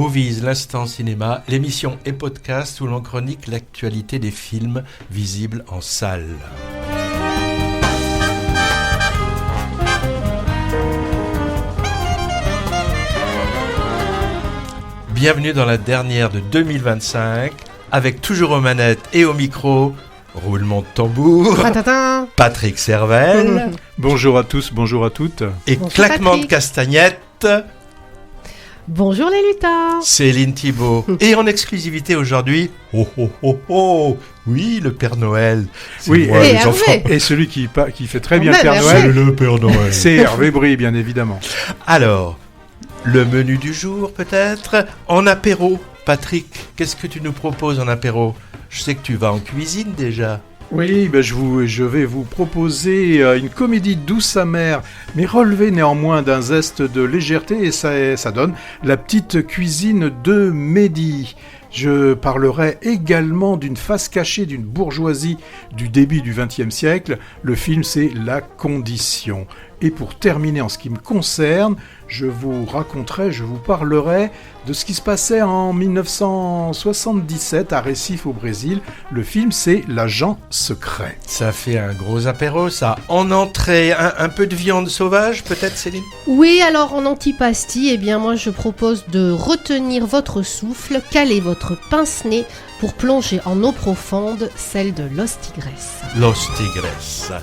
Movies, l'instant cinéma, l'émission et podcast où l'on chronique l'actualité des films visibles en salle. Bienvenue dans la dernière de 2025, avec toujours aux manettes et au micro, roulement de tambour, Patrick Servel. Bonjour à tous, bonjour à toutes. Et bonjour claquement Patrick. de castagnettes, Bonjour les lutins. Céline Thibault. Et en exclusivité aujourd'hui, oui, le Père Noël. C'est Oui, moi, et les Hervé. enfants. Et celui qui fait très bien Même le Père Hervé. Noël, le Père Noël. c'est Hervé Brie, bien évidemment. Alors, le menu du jour peut-être, en apéro. Patrick, qu'est-ce que tu nous proposes en apéro ? Je sais que tu vas en cuisine déjà. Oui, je vais vous proposer une comédie douce amère, mais relevée néanmoins d'un zeste de légèreté, et ça donne La petite cuisine de Mehdi. Je parlerai également d'une face cachée d'une bourgeoisie du début du XXe siècle. Le film, c'est La Condition. Et pour terminer en ce qui me concerne, je vous parlerai de ce qui se passait en 1977 à Recife au Brésil. Le film, c'est L'Agent Secret. Ça fait un gros apéro, ça. En entrée, un peu de viande sauvage, peut-être, Céline ? Oui, alors en antipasti, moi je propose de retenir votre souffle, caler votre pince-nez pour plonger en eau profonde, celle de Los Tigres. Los Tigres.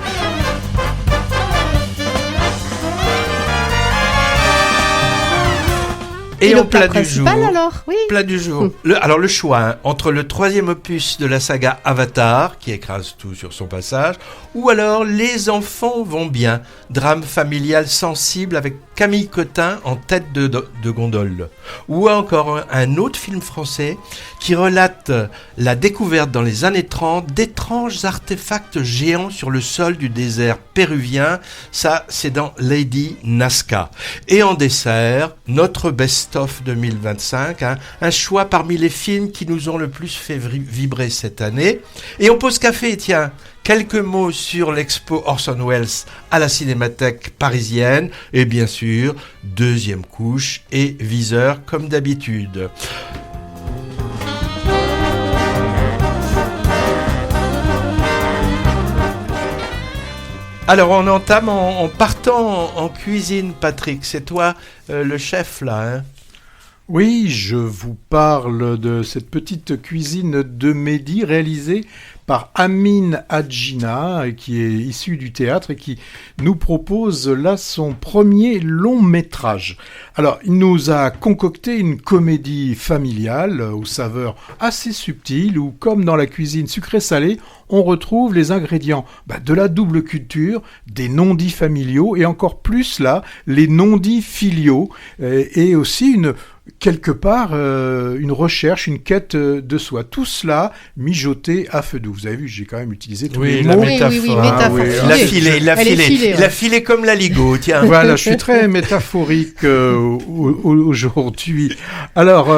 Et le en plat du principal jour. alors, oui. Plat du jour. Le choix entre le troisième opus de la saga Avatar, qui écrase tout sur son passage, ou alors Les enfants vont bien, drame familial sensible avec Camille Cotin en tête de gondole. Ou encore un autre film français qui relate la découverte dans les années 30 d'étranges artefacts géants sur le sol du désert péruvien. Ça, c'est dans Lady Nazca. Et en dessert, notre best-of 2025, un choix parmi les films qui nous ont le plus fait vibrer cette année. Et on pose café, tiens, quelques mots sur l'expo Orson Welles à la Cinémathèque parisienne. Et bien sûr, deuxième couche et viseur comme d'habitude. Alors on entame en partant en cuisine, Patrick. C'est toi le chef là, hein ? Oui, je vous parle de cette petite cuisine de Mehdi réalisée par Amin Hadjina, qui est issu du théâtre et qui nous propose là son premier long métrage. Alors, il nous a concocté une comédie familiale aux saveurs assez subtiles où, comme dans la cuisine sucrée-salée, on retrouve les ingrédients de la double culture, des non-dits familiaux et encore plus là, les non-dits filiaux et aussi quelque part, une recherche, une quête de soi. Tout cela mijoté à feu doux. Vous avez vu, j'ai quand même utilisé tous les la mots. métaphore. Oui, métaphore. Il a filé comme la Ligo, tiens. Voilà, je suis très métaphorique aujourd'hui. Alors,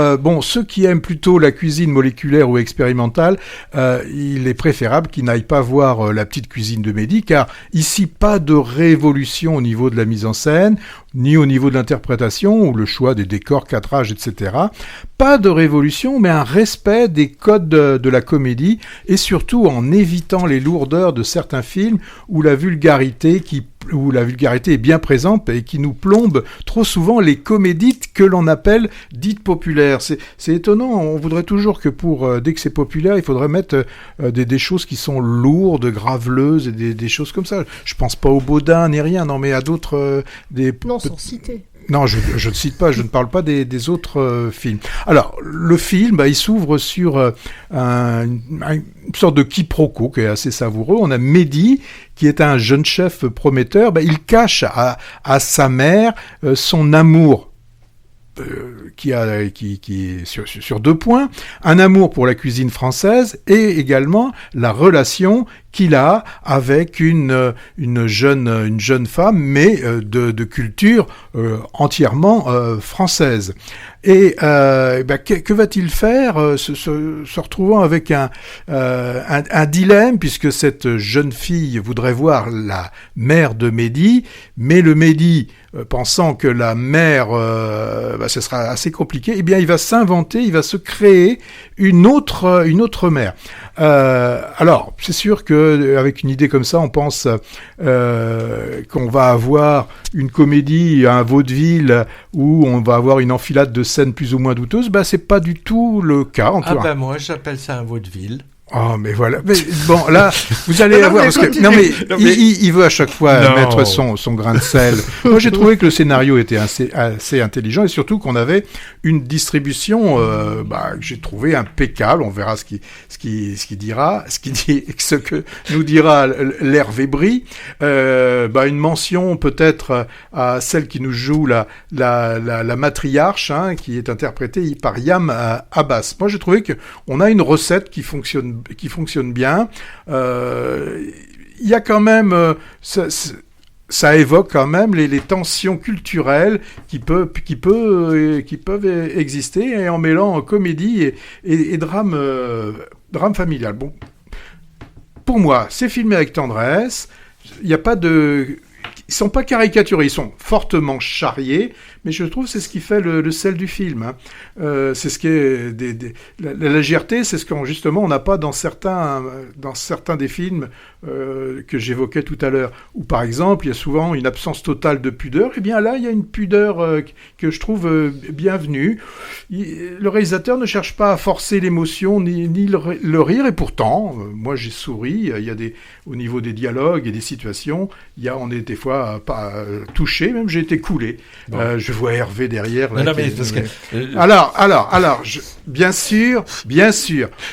ceux qui aiment plutôt la cuisine moléculaire ou expérimentale, il est préférable qu'ils n'aillent pas voir la petite cuisine de Mehdi, car ici, pas de révolution au niveau de la mise en scène, ni au niveau de l'interprétation, ou le choix des décors, cadrage, etc. Pas de révolution, mais un respect des codes de la comédie, et surtout en évitant les lourdeurs de certains films où la vulgarité est bien présente et qui nous plombe trop souvent les comédies que l'on appelle dites populaires. C'est étonnant, on voudrait toujours que dès que c'est populaire, il faudrait mettre des choses qui sont lourdes, graveleuses, et des choses comme ça. Je pense pas au Baudin ni rien, non, mais à d'autres... Non, sans citer. Non, je ne cite pas, je ne parle pas des autres films. Alors, le film, il s'ouvre sur une sorte de quiproquo qui est assez savoureux. On a Mehdi, qui est un jeune chef prometteur. Il cache à sa mère son amour qui est sur deux points, un amour pour la cuisine française et également la relation qu'il a avec une jeune femme, mais de culture entièrement française. Et que va-t-il faire se retrouvant avec un dilemme, puisque cette jeune fille voudrait voir la mère de Mehdi, mais le Mehdi, pensant que la mère, ce sera assez assez compliqué, eh bien il va s'inventer, il va se créer une autre mer. Alors, c'est sûr que avec une idée comme ça, on pense qu'on va avoir une comédie, un vaudeville où on va avoir une enfilade de scènes plus ou moins douteuses. C'est pas du tout le cas, Antoine. Moi j'appelle ça un vaudeville. Oh, mais voilà. Mais bon, là, vous allez avoir... Il veut à chaque fois mettre son grain de sel. Moi, j'ai trouvé que le scénario était assez intelligent et surtout qu'on avait une distribution que j'ai trouvé impeccable. On verra ce que nous dira l'Hervé Brie. Une mention peut-être à celle qui nous joue la matriarche, qui est interprétée par Yam Abbas. Moi, j'ai trouvé qu'on a une recette qui fonctionne bien. Il y a quand même... ça évoque quand même les tensions culturelles qui peuvent exister et en mêlant comédie et drame familial. Bon, pour moi, c'est filmé avec tendresse. Il n'y a pas de... Ils sont pas caricaturés, ils sont fortement charriés, mais je trouve que c'est ce qui fait le sel du film. C'est ce qui est la légèreté, c'est ce qu'on justement on n'a pas dans certains des films que j'évoquais tout à l'heure. Où par exemple, il y a souvent une absence totale de pudeur. Et bien là, il y a une pudeur que je trouve bienvenue. Le réalisateur ne cherche pas à forcer l'émotion ni le rire, et pourtant, moi j'ai souri. Il y a au niveau des dialogues et des situations, on est des fois pas touché, même j'ai été coulé. Bon. Je vois Hervé derrière. Là, Alors, bien sûr,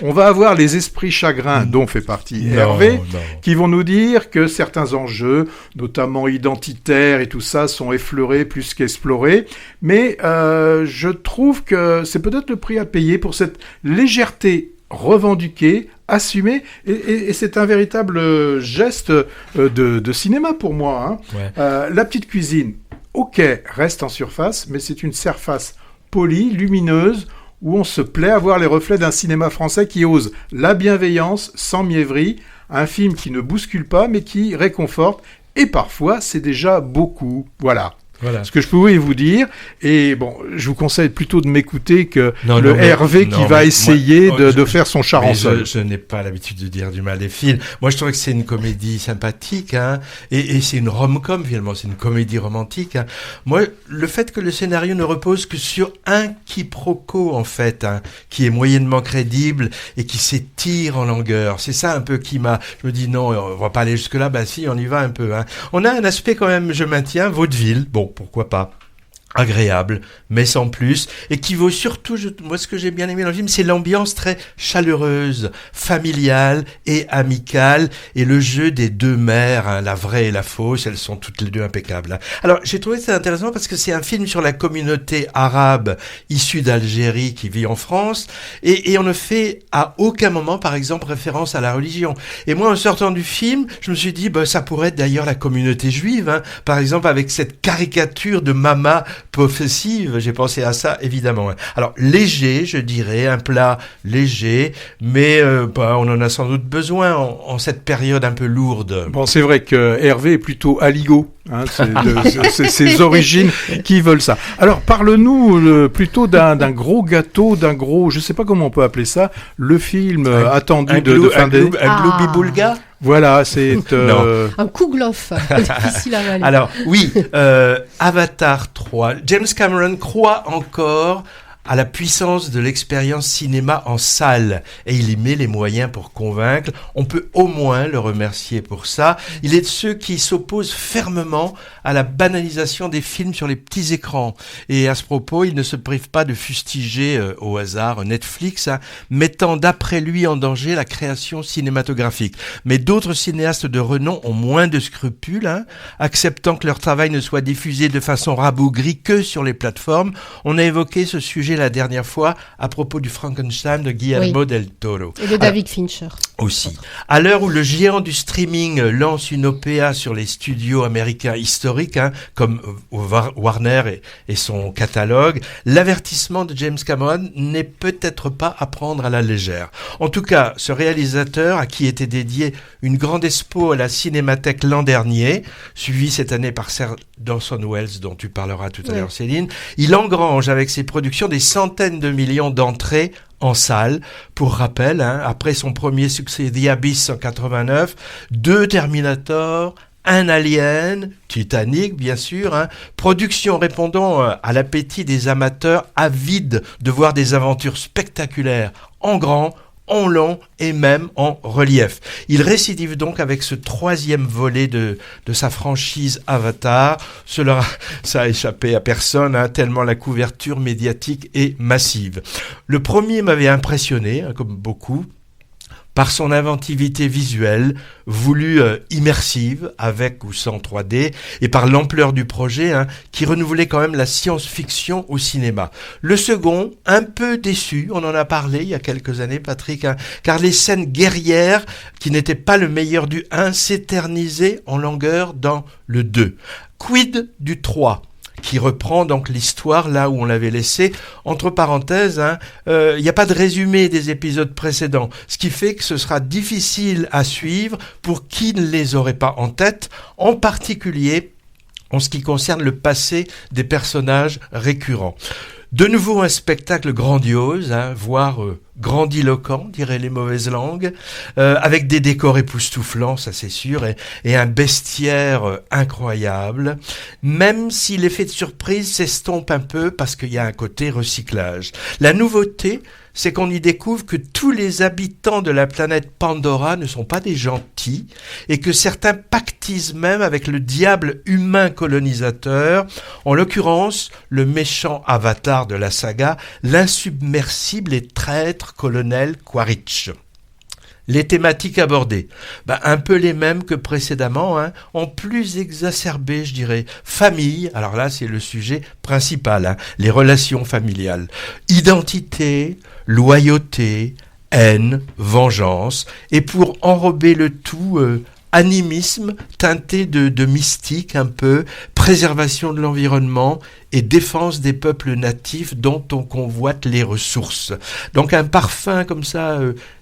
on va avoir les esprits chagrins dont fait partie Hervé, qui vont nous dire que certains enjeux, notamment identitaires et tout ça, sont effleurés plus qu'explorés. Mais je trouve que c'est peut-être le prix à payer pour cette légèreté revendiquée, assumée, et c'est un véritable geste de cinéma pour moi. Ouais. La petite cuisine, ok, reste en surface, mais c'est une surface polie, lumineuse, où on se plaît à voir les reflets d'un cinéma français qui ose la bienveillance sans mièvrerie, un film qui ne bouscule pas, mais qui réconforte, et parfois, c'est déjà beaucoup. Voilà. Ce que je pouvais vous dire, et bon, je vous conseille plutôt de m'écouter que Hervé qui va essayer de faire son charançon. Je n'ai pas l'habitude de dire du mal des films. Moi, je trouve que c'est une comédie sympathique, et c'est une rom-com finalement, c'est une comédie romantique. Moi, le fait que le scénario ne repose que sur un quiproquo en fait, qui est moyennement crédible et qui s'étire en longueur, c'est ça un peu qui m'a. Je me dis non, on va pas aller jusque là. Si, on y va un peu. On a un aspect quand même, je maintiens, vaudeville. Bon. Pourquoi pas, agréable, mais sans plus, et qui vaut surtout, moi ce que j'ai bien aimé dans le film, c'est l'ambiance très chaleureuse, familiale et amicale, et le jeu des deux mères, la vraie et la fausse, elles sont toutes les deux impeccables. Alors j'ai trouvé ça intéressant parce que c'est un film sur la communauté arabe issue d'Algérie qui vit en France, et on ne fait à aucun moment, par exemple, référence à la religion. Et moi, en sortant du film, je me suis dit, ça pourrait être d'ailleurs la communauté juive, par exemple avec cette caricature de Mama possessive, j'ai pensé à ça évidemment. Alors léger, je dirais, un plat léger, mais on en a sans doute besoin en cette période un peu lourde. Bon, c'est vrai que Hervé est plutôt aligot. C'est ses origines qui veulent ça. Alors parle-nous plutôt d'un gros gâteau, d'un gros, je sais pas comment on peut appeler ça, le film attendu de fin d'année. Un gloubi-boulga. Voilà, c'est... Un kouglof, difficile à avaler. Alors, oui, Avatar 3. James Cameron croit encore à la puissance de l'expérience cinéma en salle, et il y met les moyens pour convaincre. On peut au moins le remercier pour ça. Il est de ceux qui s'opposent fermement à la banalisation des films sur les petits écrans. Et à ce propos, il ne se prive pas de fustiger au hasard Netflix, mettant d'après lui en danger la création cinématographique. Mais d'autres cinéastes de renom ont moins de scrupules, acceptant que leur travail ne soit diffusé de façon rabougrie que sur les plateformes. On a évoqué ce sujet échangé la dernière fois à propos du Frankenstein de Guillermo del Toro. Et de David Fincher. Aussi. À l'heure où le géant du streaming lance une OPA sur les studios américains historiques, comme Warner et son catalogue, l'avertissement de James Cameron n'est peut-être pas à prendre à la légère. En tout cas, ce réalisateur, à qui était dédié une grande expo à la Cinémathèque l'an dernier, suivi cette année par Sir Orson Welles, dont tu parleras tout à l'heure, Céline, il engrange avec ses productions des centaines de millions d'entrées en salle. Pour rappel, après son premier succès The Abyss en 89, 2 Terminator, un Alien, Titanic bien sûr, production répondant à l'appétit des amateurs avides de voir des aventures spectaculaires en grand, en long et même en relief. Il récidive donc avec ce 3e volet de sa franchise Avatar. Ça a échappé à personne, tellement la couverture médiatique est massive. Le premier m'avait impressionné, comme beaucoup, par son inventivité visuelle, voulue immersive, avec ou sans 3D, et par l'ampleur du projet, qui renouvelait quand même la science-fiction au cinéma. Le second, un peu déçu, on en a parlé il y a quelques années, Patrick, car les scènes guerrières, qui n'étaient pas le meilleur du 1, s'éternisaient en longueur dans le 2. Quid du 3 ? Qui reprend donc l'histoire là où on l'avait laissé. Entre parenthèses, il n'y a pas de résumé des épisodes précédents, ce qui fait que ce sera difficile à suivre pour qui ne les aurait pas en tête, en particulier en ce qui concerne le passé des personnages récurrents. De nouveau un spectacle grandiose, voire grandiloquent, diraient les mauvaises langues, avec des décors époustouflants, ça c'est sûr, et un bestiaire incroyable, même si l'effet de surprise s'estompe un peu parce qu'il y a un côté recyclage. La nouveauté, c'est qu'on y découvre que tous les habitants de la planète Pandora ne sont pas des gentils et que certains pactisent même avec le diable humain colonisateur, en l'occurrence le méchant avatar de la saga, l'insubmersible et traître colonel Quaritch. Les thématiques abordées, un peu les mêmes que précédemment, en plus exacerbées, je dirais. Famille, alors là c'est le sujet principal, les relations familiales. Identité, loyauté, haine, vengeance, et pour enrober le tout, animisme teinté de mystique un peu, préservation de l'environnement et défense des peuples natifs dont on convoite les ressources. Donc un parfum comme ça,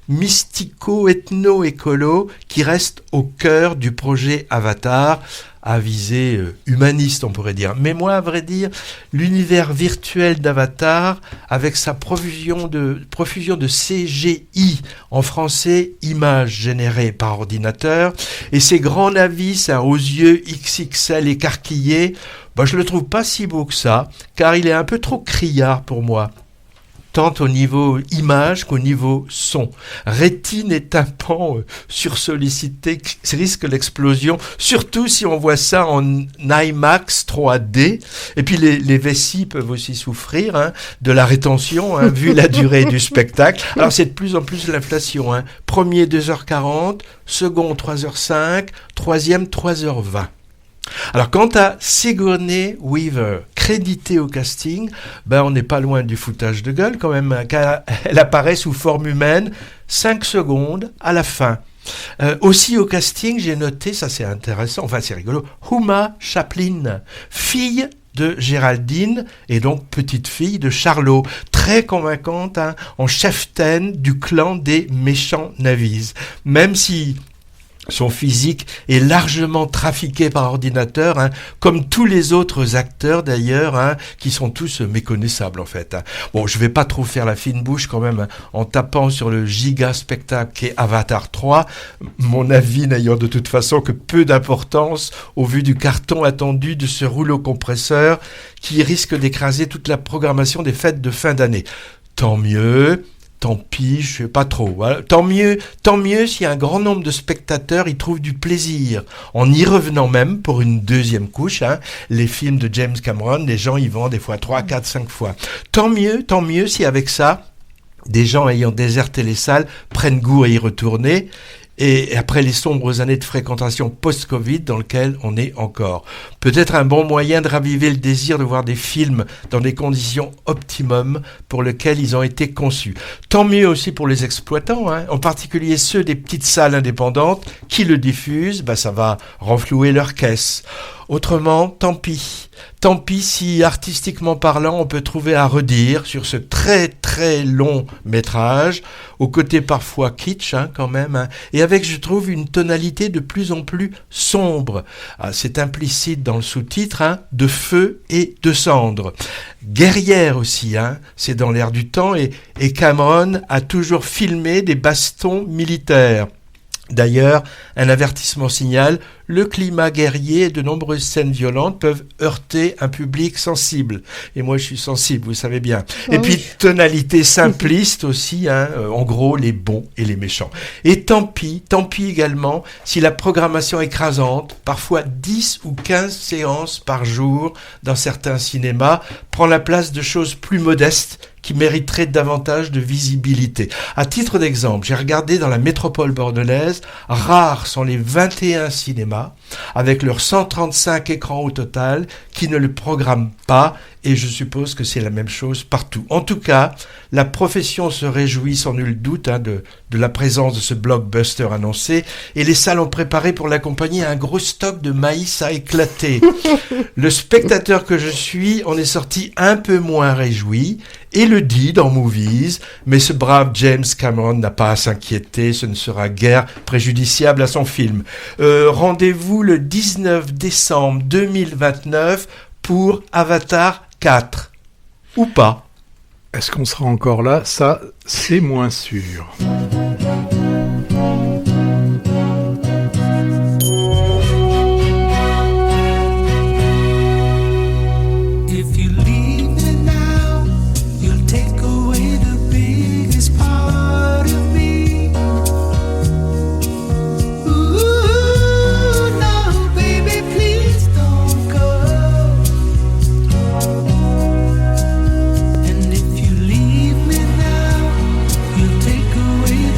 mystico-ethno-écolo qui reste au cœur du projet Avatar, à visée humaniste on pourrait dire. Mais moi à vrai dire, l'univers virtuel d'Avatar avec sa profusion de CGI, en français images générées par ordinateur, et ses grands navis aux yeux XXL écarquillés, je le trouve pas si beau que ça, car il est un peu trop criard pour moi, tant au niveau image qu'au niveau son. Rétine et tympan sursollicités risquent l'explosion, surtout si on voit ça en IMAX 3D. Et puis les vessies peuvent aussi souffrir de la rétention, vu la durée du spectacle. Alors c'est de plus en plus l'inflation. Premier 2h40, second 3h05, troisième 3h20. Alors quant à Sigourney Weaver, créditée au casting, on n'est pas loin du foutage de gueule quand même, car elle apparaît sous forme humaine 5 secondes à la fin. Aussi au casting, j'ai noté, ça c'est intéressant, enfin c'est rigolo, Uma Chaplin, fille de Géraldine et donc petite fille de Charlot, très convaincante en cheftaine du clan des méchants navis, même si son physique est largement trafiqué par ordinateur, comme tous les autres acteurs d'ailleurs, qui sont tous méconnaissables en fait. Bon, je vais pas trop faire la fine bouche quand même, en tapant sur le giga spectacle qu'est Avatar 3, mon avis n'ayant de toute façon que peu d'importance au vu du carton attendu de ce rouleau compresseur qui risque d'écraser toute la programmation des fêtes de fin d'année. Tant mieux. Tant pis, je sais pas trop. Voilà. Tant mieux si un grand nombre de spectateurs y trouvent du plaisir. En y revenant même pour une deuxième couche, les films de James Cameron, les gens y vont des fois 3, 4, 5 fois. Tant mieux si avec ça, des gens ayant déserté les salles prennent goût à y retourner. et après les sombres années de fréquentation post-Covid dans lesquelles on est encore. Peut-être un bon moyen de raviver le désir de voir des films dans des conditions optimum pour lesquelles ils ont été conçus. Tant mieux aussi pour les exploitants, en particulier ceux des petites salles indépendantes qui le diffusent, ça va renflouer leur caisse. Autrement, tant pis. Tant pis si, artistiquement parlant, on peut trouver à redire sur ce très très long métrage, au côté parfois kitsch quand même, et avec, je trouve, une tonalité de plus en plus sombre. C'est implicite dans le sous-titre, de feu et de cendre. Guerrière aussi, c'est dans l'air du temps, et Cameron a toujours filmé des bastons militaires. D'ailleurs, un avertissement signale, le climat guerrier et de nombreuses scènes violentes peuvent heurter un public sensible. Et moi, je suis sensible, vous savez bien. Et puis, tonalité simpliste aussi, en gros, les bons et les méchants. Et tant pis également si la programmation écrasante, parfois 10 ou 15 séances par jour dans certains cinémas, prend la place de choses plus modestes qui mériterait davantage de visibilité. À titre d'exemple, j'ai regardé dans la métropole bordelaise, rares sont les 21 cinémas, avec leurs 135 écrans au total, qui ne le programment pas, et je suppose que c'est la même chose partout. En tout cas, la profession se réjouit sans nul doute de la présence de ce blockbuster annoncé, et les salles ont préparé pour l'accompagner un gros stock de maïs à éclater. Le spectateur que je suis en est sorti un peu moins réjoui, et le dit dans Movies, mais ce brave James Cameron n'a pas à s'inquiéter, ce ne sera guère préjudiciable à son film. Rendez-vous le 19 décembre 2029 pour Avatar 4. Ou pas. Est-ce qu'on sera encore là? Ça, c'est moins sûr. Away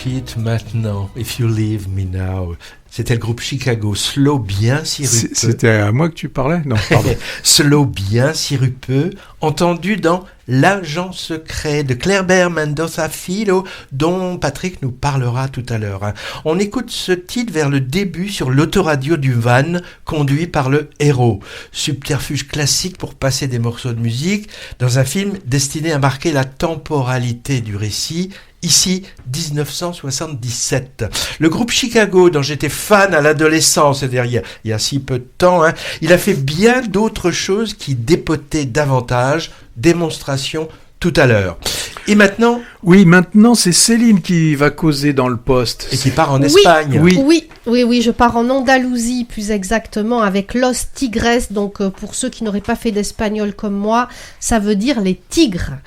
quittes maintenant, if you leave me now. C'était le groupe Chicago, slow bien sirupeux. C'était à moi que tu parlais? Non, pardon. Slow bien sirupeux, entendu dans L'agent secret de Kleber Mendoza Filho, dont Patrick nous parlera tout à l'heure. On écoute ce titre vers le début sur l'autoradio du van, conduit par le héros. Subterfuge classique pour passer des morceaux de musique dans un film destiné à marquer la temporalité du récit. Ici, 1977. Le groupe Chicago, dont j'étais fan à l'adolescence, c'est-à-dire il y a si peu de temps, il a fait bien d'autres choses qui dépotaient davantage. Démonstration tout à l'heure. Et maintenant... Oui, maintenant c'est Céline qui va causer dans le poste. Et qui part en Espagne. Oui, je pars en Andalousie, plus exactement, avec Los Tigres. Donc, pour ceux qui n'auraient pas fait d'espagnol comme moi, ça veut dire les tigres.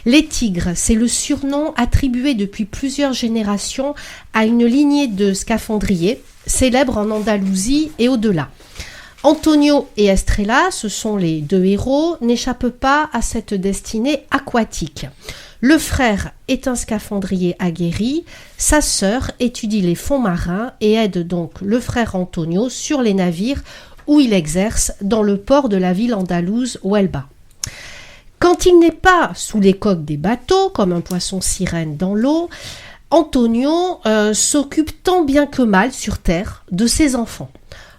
Les tigres, c'est le surnom attribué depuis plusieurs générations à une lignée de scaphandriers, célèbres en Andalousie et au-delà. Antonio et Estrella, ce sont les deux héros, n'échappent pas à cette destinée aquatique. Le frère est un scaphandrier aguerri, sa sœur étudie les fonds marins et aide donc le frère Antonio sur les navires où il exerce dans le port de la ville andalouse Huelva. Quand il n'est pas sous les coques des bateaux, comme un poisson sirène dans l'eau, Antonio s'occupe tant bien que mal sur terre de ses enfants,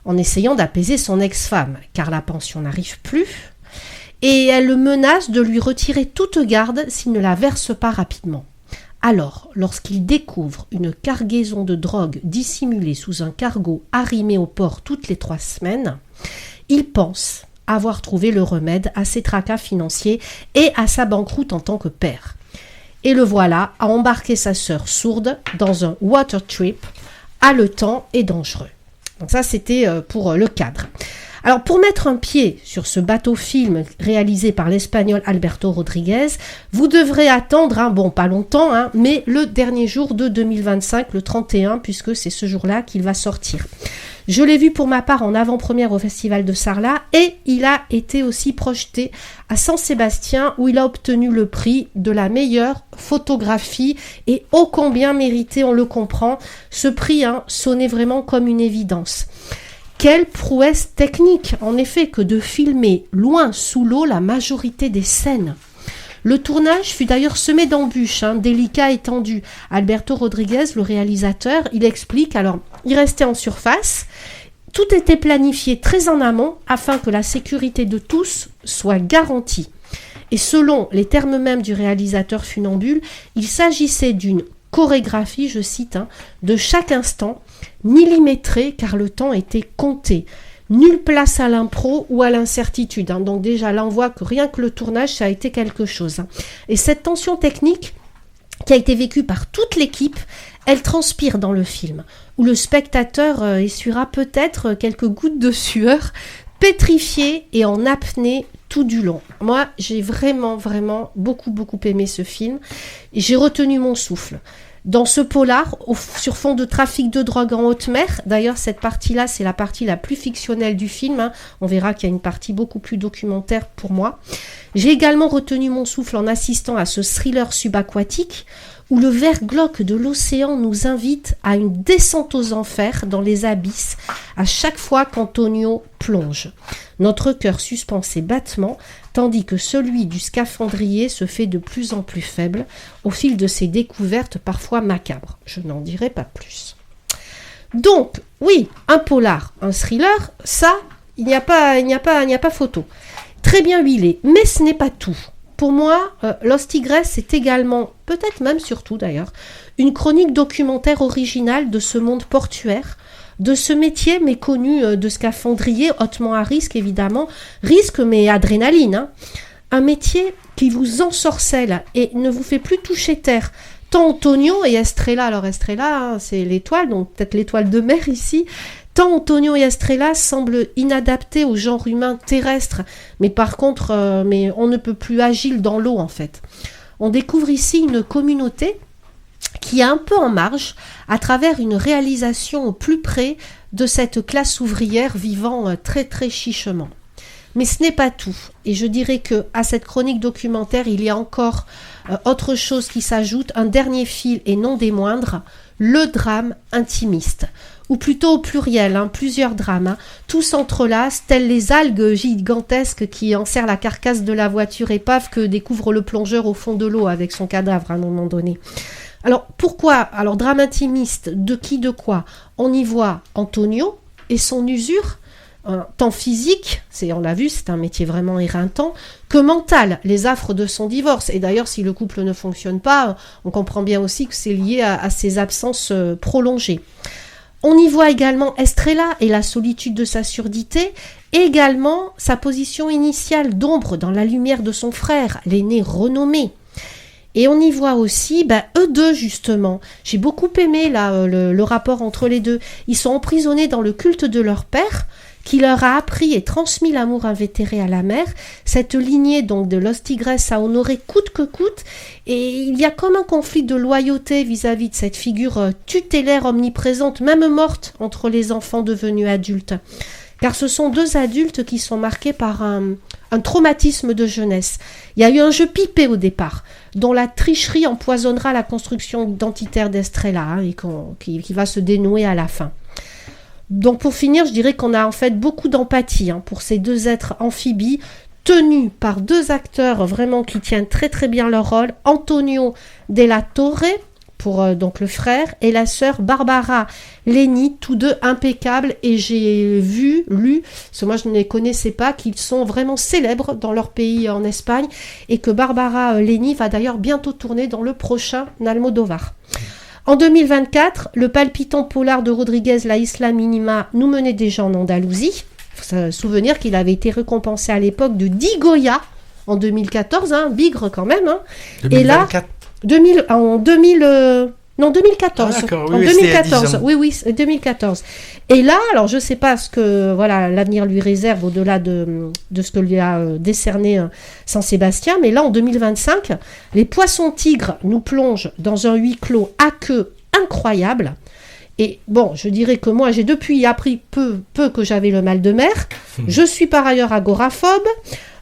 en essayant d'apaiser son ex-femme, car la pension n'arrive plus, et elle le menace de lui retirer toute garde s'il ne la verse pas rapidement. Alors, lorsqu'il découvre une cargaison de drogue dissimulée sous un cargo arrimé au port toutes les 3 semaines, il pense avoir trouvé le remède à ses tracas financiers et à sa banqueroute en tant que père. Et le voilà à embarquer sa sœur sourde dans un water trip haletant et dangereux. Donc ça, c'était pour le cadre. Alors, pour mettre un pied sur ce bateau-film réalisé par l'Espagnol Alberto Rodriguez, vous devrez attendre, pas longtemps, mais le dernier jour de 2025, le 31, puisque c'est ce jour-là qu'il va sortir. Je l'ai vu pour ma part en avant-première au Festival de Sarlat et il a été aussi projeté à Saint-Sébastien où il a obtenu le prix de la meilleure photographie et ô combien mérité, on le comprend. Ce prix sonnait vraiment comme une évidence. Quelle prouesse technique, en effet, que de filmer loin sous l'eau la majorité des scènes. Le tournage fut d'ailleurs semé d'embûches, délicats et tendus. Alberto Rodriguez, le réalisateur, il explique, alors, il restait en surface, tout était planifié très en amont afin que la sécurité de tous soit garantie. Et selon les termes mêmes du réalisateur funambule, il s'agissait d'une chorégraphie, je cite, de chaque instant, millimétrée car le temps était compté. Nulle place à l'impro ou à l'incertitude. Donc déjà là on voit que rien que le tournage ça a été quelque chose. Et cette tension technique qui a été vécue par toute l'équipe, elle transpire dans le film, où le spectateur essuiera peut-être quelques gouttes de sueur, pétrifié et en apnée tout du long. Moi j'ai vraiment beaucoup aimé ce film et j'ai retenu mon souffle. Dans ce polar, sur fond de trafic de drogue en haute mer, d'ailleurs cette partie-là, c'est la partie la plus fictionnelle du film, on verra qu'il y a une partie beaucoup plus documentaire pour moi. J'ai également retenu mon souffle en assistant à ce thriller subaquatique, où le vert glauque de l'océan nous invite à une descente aux enfers dans les abysses à chaque fois qu'Antonio plonge. Notre cœur suspend ses battements, tandis que celui du scaphandrier se fait de plus en plus faible au fil de ses découvertes parfois macabres. Je n'en dirai pas plus. Donc, oui, un polar, un thriller, ça, il n'y a pas photo. Très bien huilé, mais ce n'est pas tout. Pour moi, Los Tigres, c'est également, peut-être même surtout d'ailleurs, une chronique documentaire originale de ce monde portuaire, de ce métier méconnu de scaphandrier, hautement à risque évidemment, risque mais adrénaline. Un métier qui vous ensorcelle et ne vous fait plus toucher terre. Tant Antonio et Estrella, alors Estrella c'est l'étoile, donc peut-être l'étoile de mer ici, tant Antonio et Estrella semblent inadaptés au genre humain terrestre, mais par contre, mais on ne peut plus agile dans l'eau en fait. On découvre ici une communauté qui est un peu en marge à travers une réalisation au plus près de cette classe ouvrière vivant très chichement. Mais ce n'est pas tout. Et je dirais que à cette chronique documentaire, il y a encore autre chose qui s'ajoute, un dernier fil et non des moindres, le drame intimiste. Ou plutôt au pluriel, plusieurs drames. Tout s'entrelace, tels les algues gigantesques qui enserrent la carcasse de la voiture épave que découvre le plongeur au fond de l'eau avec son cadavre à un moment donné. Alors pourquoi ? Alors drame intimiste, de qui, de quoi ? On y voit Antonio et son usure, tant physique, on l'a vu, c'est un métier vraiment éreintant, que mental, les affres de son divorce. Et d'ailleurs, si le couple ne fonctionne pas, on comprend bien aussi que c'est lié à ses absences prolongées. On y voit également Estrella et la solitude de sa surdité, également sa position initiale d'ombre dans la lumière de son frère, l'aîné renommé. Et on y voit aussi eux deux justement. J'ai beaucoup aimé là, le rapport entre les deux. Ils sont emprisonnés dans le culte de leur père, qui leur a appris et transmis l'amour invétéré à la mère. Cette lignée donc de Los Tigres a honoré coûte que coûte, et il y a comme un conflit de loyauté vis-à-vis de cette figure tutélaire omniprésente, même morte, entre les enfants devenus adultes. Car ce sont deux adultes qui sont marqués par un traumatisme de jeunesse. Il y a eu un jeu pipé au départ, dont la tricherie empoisonnera la construction identitaire d'Estrella, et qui va se dénouer à la fin. Donc pour finir, je dirais qu'on a en fait beaucoup d'empathie pour ces deux êtres amphibies, tenus par deux acteurs vraiment qui tiennent très très bien leur rôle, Antonio Della Torre, pour donc le frère, et la sœur Barbara Leni, tous deux impeccables, et j'ai lu, parce que moi je ne les connaissais pas, qu'ils sont vraiment célèbres dans leur pays en Espagne, et que Barbara Leni va d'ailleurs bientôt tourner dans le prochain Almodovar. En 2024, le palpitant polar de Rodriguez, La Isla Mínima, nous menait déjà en Andalousie. Il faut se souvenir qu'il avait été récompensé à l'époque de 10 Goya en 2014, bigre quand même. 2024. Et là, en 2014. Ah, d'accord, en oui, 2014. Oui, 2014. Et là, alors je ne sais pas ce que l'avenir lui réserve au-delà de ce que lui a décerné San Sébastien, mais là en 2025, les poissons tigres nous plongent dans un huis clos à queue incroyable. Et bon, je dirais que moi, j'ai depuis appris peu que j'avais le mal de mer. Je suis par ailleurs agoraphobe.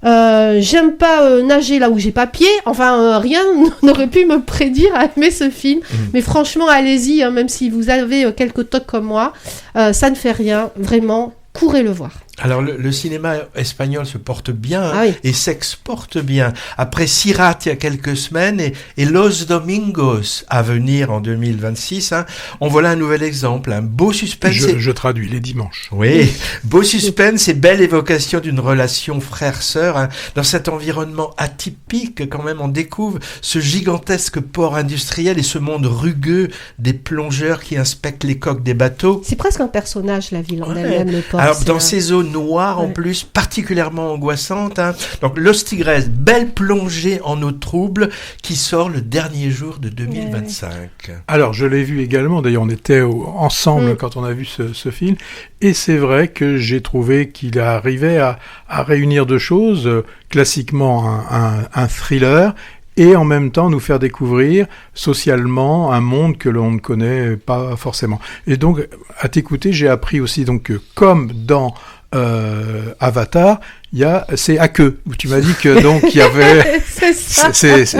J'aime pas nager là où j'ai pas pied. Enfin, rien n'aurait pu me prédire à aimer ce film. Mais franchement, allez-y, même si vous avez quelques tocs comme moi, ça ne fait rien. Vraiment, courez le voir. Alors le cinéma espagnol se porte bien et s'exporte bien. Après Sirat il y a quelques semaines et Los Domingos à venir en 2026, on voilà un nouvel exemple, un beau suspense. Je traduis les dimanches. Oui, beau suspense et belle évocation d'une relation frère-sœur. Dans cet environnement atypique, quand même, on découvre ce gigantesque port industriel et ce monde rugueux des plongeurs qui inspectent les coques des bateaux. C'est presque un personnage, la ville en elle-même, le port. Alors dans ces eaux noire en plus, particulièrement angoissante. Donc Los Tigres, belle plongée en eau trouble qui sort le dernier jour de 2025. Alors je l'ai vu également, d'ailleurs on était ensemble quand on a vu ce film, et c'est vrai que j'ai trouvé qu'il arrivait à réunir deux choses, classiquement un thriller, et en même temps nous faire découvrir socialement un monde que l'on ne connaît pas forcément. Et donc, à t'écouter, j'ai appris aussi donc que, comme dans Avatar, c'est à queue. Tu m'as dit que donc il y avait. C'est ça.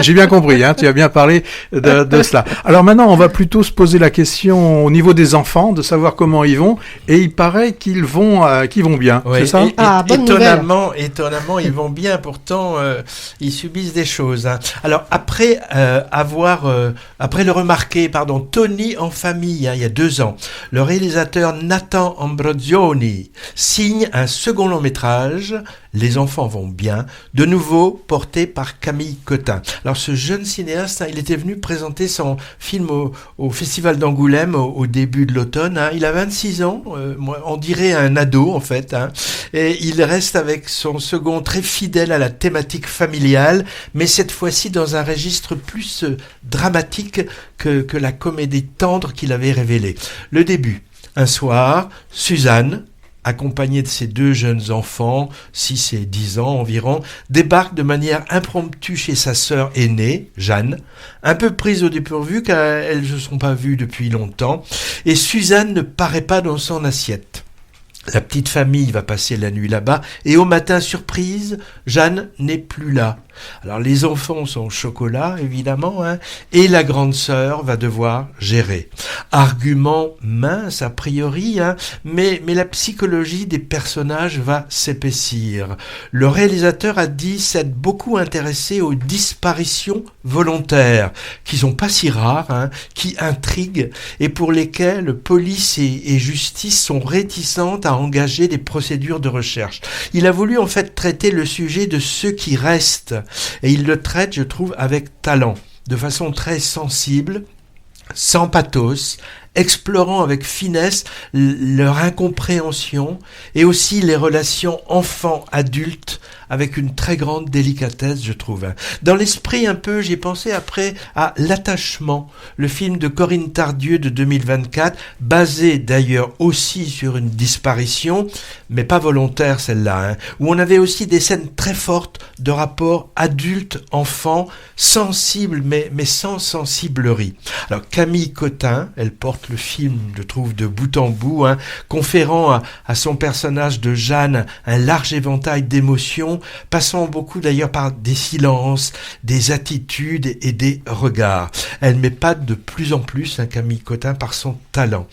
J'ai bien compris. Tu as bien parlé de cela. Alors maintenant, on va plutôt se poser la question au niveau des enfants, de savoir comment ils vont. Et il paraît qu'ils vont bien. Ouais, c'est ça? Étonnamment, ils vont bien. Pourtant, ils subissent des choses. Alors après le remarquer, Tony en famille, il y a 2 ans, le réalisateur Nathan Ambrosioni signe un second long métrage. Les enfants vont bien, de nouveau porté par Camille Cotin. Alors ce jeune cinéaste, il était venu présenter son film au Festival d'Angoulême au début de l'automne. Il a 26 ans, on dirait un ado en fait. Et il reste avec son second très fidèle à la thématique familiale, mais cette fois-ci dans un registre plus dramatique que la comédie tendre qu'il avait révélée. Le début, un soir, Suzanne, accompagnée de ses 2 jeunes enfants, 6 et 10 ans environ, débarque de manière impromptue chez sa sœur aînée, Jeanne, un peu prise au dépourvu car elles ne se sont pas vues depuis longtemps, et Suzanne ne paraît pas dans son assiette. La petite famille va passer la nuit là-bas et au matin, surprise, Jeanne n'est plus là. Alors les enfants sont au chocolat, évidemment, et la grande sœur va devoir gérer. Argument mince a priori, mais la psychologie des personnages va s'épaissir. Le réalisateur a dit s'être beaucoup intéressé aux disparitions volontaires, qui sont pas si rares, qui intriguent et pour lesquelles police et justice sont réticentes à engager des procédures de recherche. Il a voulu en fait traiter le sujet de ceux qui restent. Et il le traite, je trouve, avec talent, de façon très sensible, sans pathos, explorant avec finesse leur incompréhension et aussi les relations enfants-adultes avec une très grande délicatesse, je trouve. Dans l'esprit un peu, j'ai pensé après à L'Attachement, le film de Corinne Tardieu de 2024, basé d'ailleurs aussi sur une disparition, mais pas volontaire celle-là, où on avait aussi des scènes très fortes de rapports adultes-enfants, sensibles mais sans sensiblerie. Alors Camille Cotin, elle porte le film, je trouve, de bout en bout, conférant à son personnage de Jeanne un large éventail d'émotions, passant beaucoup d'ailleurs par des silences, des attitudes et des regards. Elle m'épate de plus en plus, Camille Cotin, par son talent.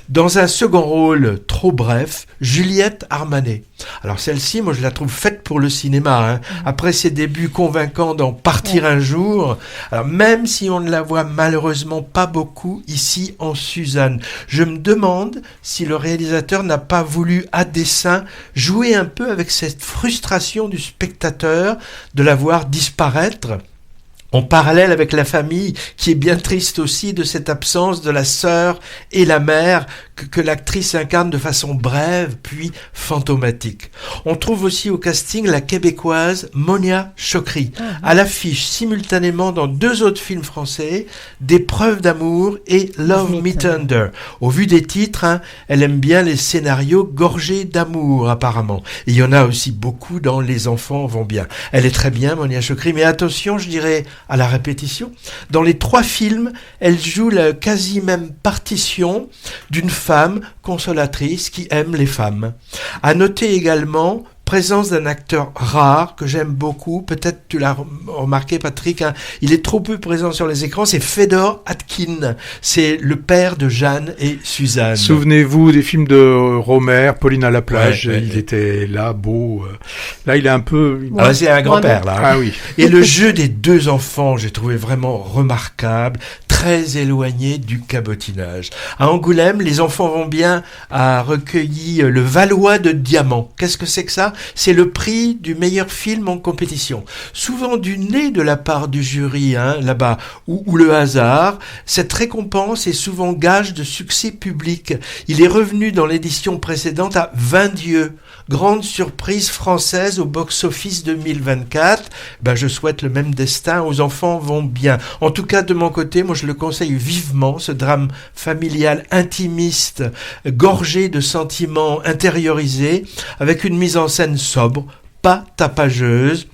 Dans un second rôle trop bref, Juliette Armanet. Alors celle-ci, moi je la trouve faite pour le cinéma. Après ses débuts convaincants dans Partir un jour, alors même si on ne la voit malheureusement pas beaucoup ici en Suzanne, je me demande si le réalisateur n'a pas voulu à dessein jouer un peu avec cette frustration du spectateur de la voir disparaître, en parallèle avec la famille qui est bien triste aussi de cette absence de la sœur et la mère que l'actrice incarne de façon brève puis fantomatique. On trouve aussi au casting la québécoise Monia Chokri, à l'affiche simultanément dans 2 autres films français, Des preuves d'amour et Love Me Tender. Au vu des titres, elle aime bien les scénarios gorgés d'amour apparemment. Et il y en a aussi beaucoup dans Les enfants vont bien. Elle est très bien, Monia Chokri, mais attention, je dirais à la répétition. Dans les 3 films, elle joue la quasi même partition d'une femme consolatrice qui aime les femmes. À noter également présence d'un acteur rare que j'aime beaucoup, peut-être tu l'as remarqué Patrick, il est trop peu présent sur les écrans, c'est Fedor Atkin, c'est le père de Jeanne et Suzanne. Souvenez-vous des films de Romer, Pauline à la plage, il était là, beau, là il est un peu... c'est un grand-père là. Ah oui. Et le jeu des 2 enfants, j'ai trouvé vraiment remarquable, très éloigné du cabotinage. À Angoulême, Les enfants vont bien a recueilli le Valois de Diamant. Qu'est-ce que c'est que ça ? C'est le prix du meilleur film en compétition. Souvent du nez de la part du jury, là-bas, ou le hasard, cette récompense est souvent gage de succès public. Il est revenu dans l'édition précédente à 20 dieux. Grande surprise française au box-office 2024. Je souhaite le même destin aux enfants vont bien. En tout cas, de mon côté, moi je le conseille vivement, ce drame familial intimiste, gorgé de sentiments intériorisés, avec une mise en scène sobre, pas tapageuse.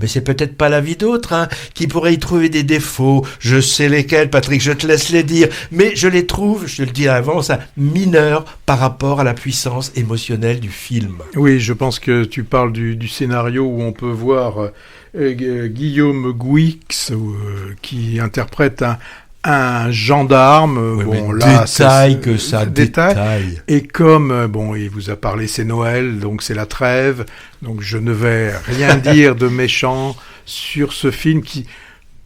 Mais c'est peut-être pas l'avis d'autres qui pourraient y trouver des défauts. Je sais lesquels, Patrick, je te laisse les dire. Mais je les trouve, je te le dis à l'avance, mineurs par rapport à la puissance émotionnelle du film. Oui, je pense que tu parles du scénario où on peut voir Guillaume Gouix qui interprète un gendarme, détail. Et comme, il vous a parlé, c'est Noël, donc c'est la trêve, donc je ne vais rien dire de méchant sur ce film qui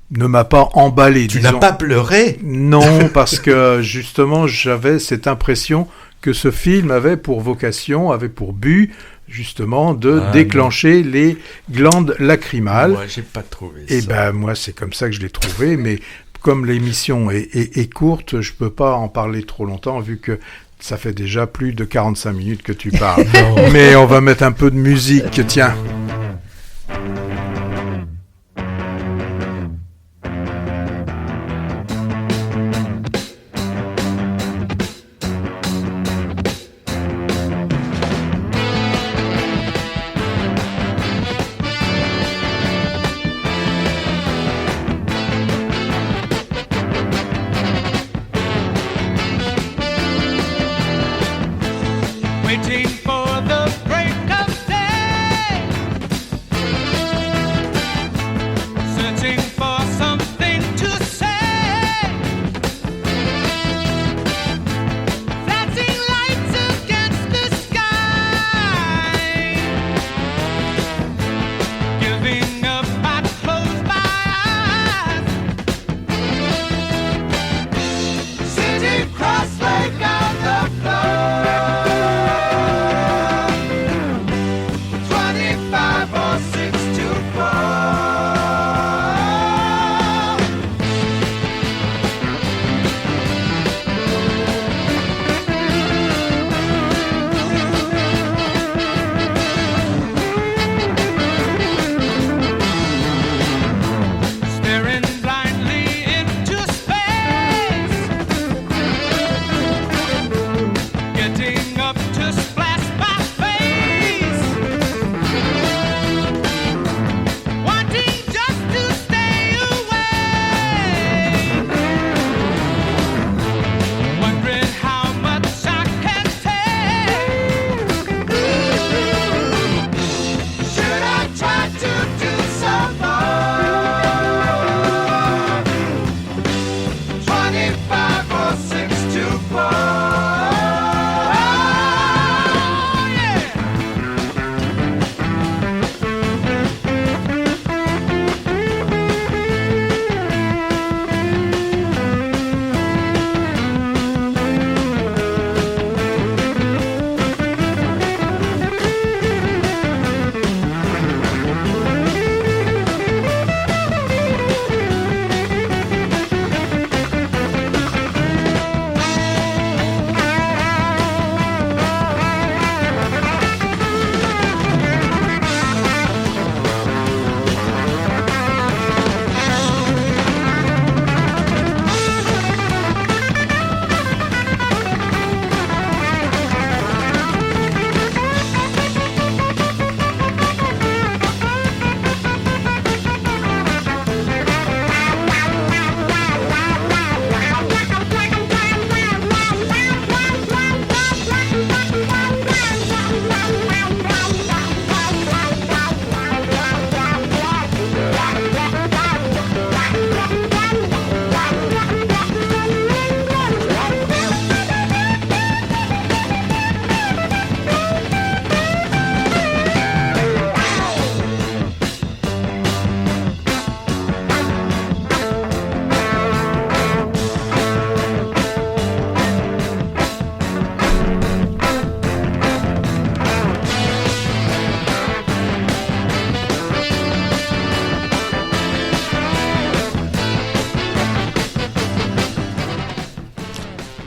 ne m'a pas emballé. Tu n'as pas pleuré ? Non, parce que justement, j'avais cette impression que ce film avait pour vocation, avait pour but, justement, de déclencher les glandes lacrymales. Moi, j'ai pas trouvé ça. Et moi, c'est comme ça que je l'ai trouvé, mais comme l'émission est courte, je peux pas en parler trop longtemps, vu que ça fait déjà plus de 45 minutes que tu parles. Mais on va mettre un peu de musique, tiens. Waiting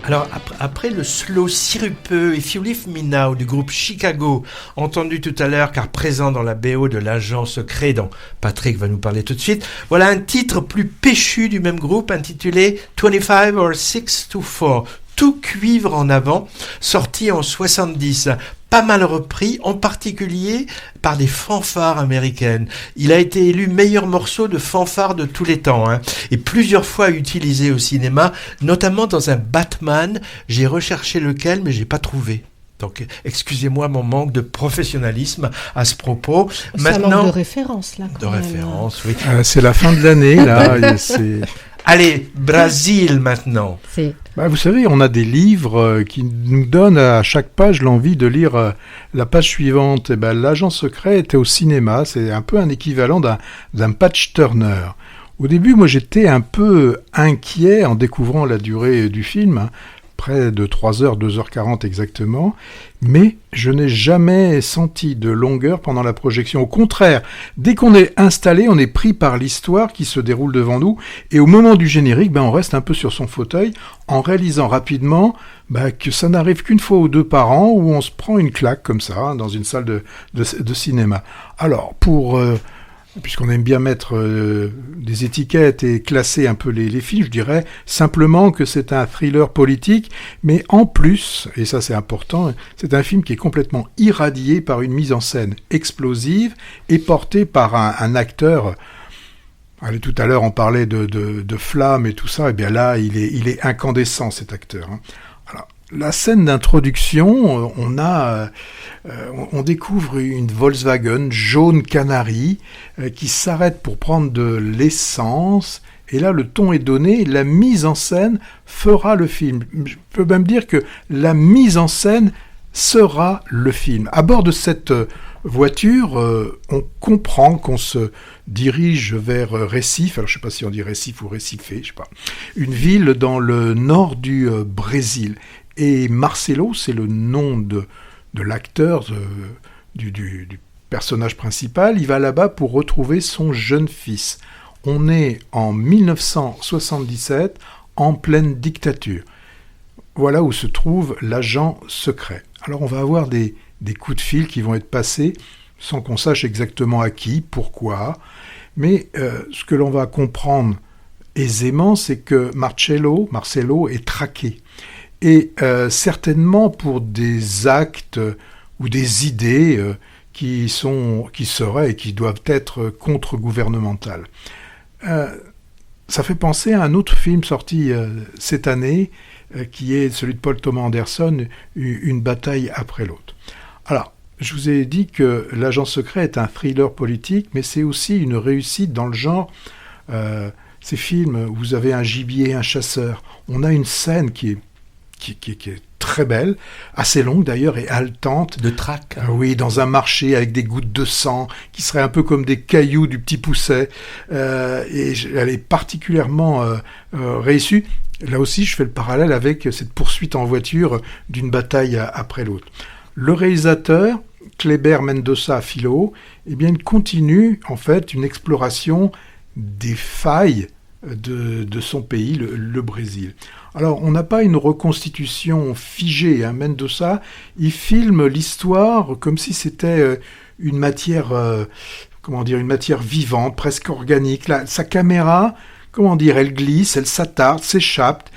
Alors, après le slow sirupeux If You Leave Me Now du groupe Chicago, entendu tout à l'heure car présent dans la BO de l'agent secret dont Patrick va nous parler tout de suite, voilà un titre plus péchu du même groupe intitulé 25 or 6 to 4, tout cuivre en avant, sorti en 70. Pas mal repris, en particulier par des fanfares américaines. Il a été élu meilleur morceau de fanfare de tous les temps, et plusieurs fois utilisé au cinéma, notamment dans un Batman. J'ai recherché lequel, mais j'ai pas trouvé. Donc, excusez-moi mon manque de professionnalisme à ce propos. Maintenant, manque de référence, là. De référence, oui. C'est la fin de l'année, là. Allez, Brésil maintenant. Vous savez, on a des livres qui nous donnent à chaque page l'envie de lire la page suivante. L'agent secret était au cinéma, c'est un peu un équivalent d'un patch turner. Au début, moi j'étais un peu inquiet en découvrant la durée du film, près de 3 heures, 2h40 exactement, mais je n'ai jamais senti de longueur pendant la projection. Au contraire, dès qu'on est installé, on est pris par l'histoire qui se déroule devant nous, et au moment du générique, on reste un peu sur son fauteuil, en réalisant rapidement que ça n'arrive qu'une fois ou deux par an, où on se prend une claque comme ça, dans une salle de cinéma. Alors, puisqu'on aime bien mettre des étiquettes et classer un peu les films, je dirais simplement que c'est un thriller politique, mais en plus, et ça c'est important, c'est un film qui est complètement irradié par une mise en scène explosive et porté par un acteur. Allez, tout à l'heure on parlait de flammes et tout ça, et bien là il est incandescent cet acteur. Alors, la scène d'introduction, on découvre une Volkswagen jaune canari qui s'arrête pour prendre de l'essence. Et là, le ton est donné, la mise en scène fera le film. Je peux même dire que la mise en scène sera le film. À bord de cette voiture, on comprend qu'on se dirige vers Recife. Alors, je ne sais pas si on dit Recife ou Recife, je sais pas. Une ville dans le nord du Brésil. Et Marcelo, c'est le nom de l'acteur, du personnage principal. Il va là-bas pour retrouver son jeune fils. On est en 1977, en pleine dictature. Voilà où se trouve l'agent secret. Alors on va avoir des coups de fil qui vont être passés sans qu'on sache exactement à qui, pourquoi. Mais ce que l'on va comprendre aisément, c'est que Marcelo est traqué. Et certainement pour des actes ou des idées qui seraient et qui doivent être contre-gouvernementales. Ça fait penser à un autre film sorti cette année, qui est celui de Paul Thomas Anderson, Une bataille après l'autre. Alors, je vous ai dit que L'agent secret est un thriller politique, mais c'est aussi une réussite dans le genre. Ces films où vous avez un gibier, un chasseur, on a une scène qui est très belle, assez longue d'ailleurs et haletante. De traque. Oui, dans un marché avec des gouttes de sang qui seraient un peu comme des cailloux du Petit Pousset. Et elle est particulièrement réussie. Là aussi, je fais le parallèle avec cette poursuite en voiture d'une bataille après l'autre. Le réalisateur, Kleber Mendonça Filho, il continue en fait une exploration des failles de son pays, le Brésil. Alors, on n'a pas une reconstitution figée. Mendonça, il filme l'histoire comme si c'était une matière, une matière vivante, presque organique. Là, sa caméra, elle glisse, elle s'attarde, s'échappe.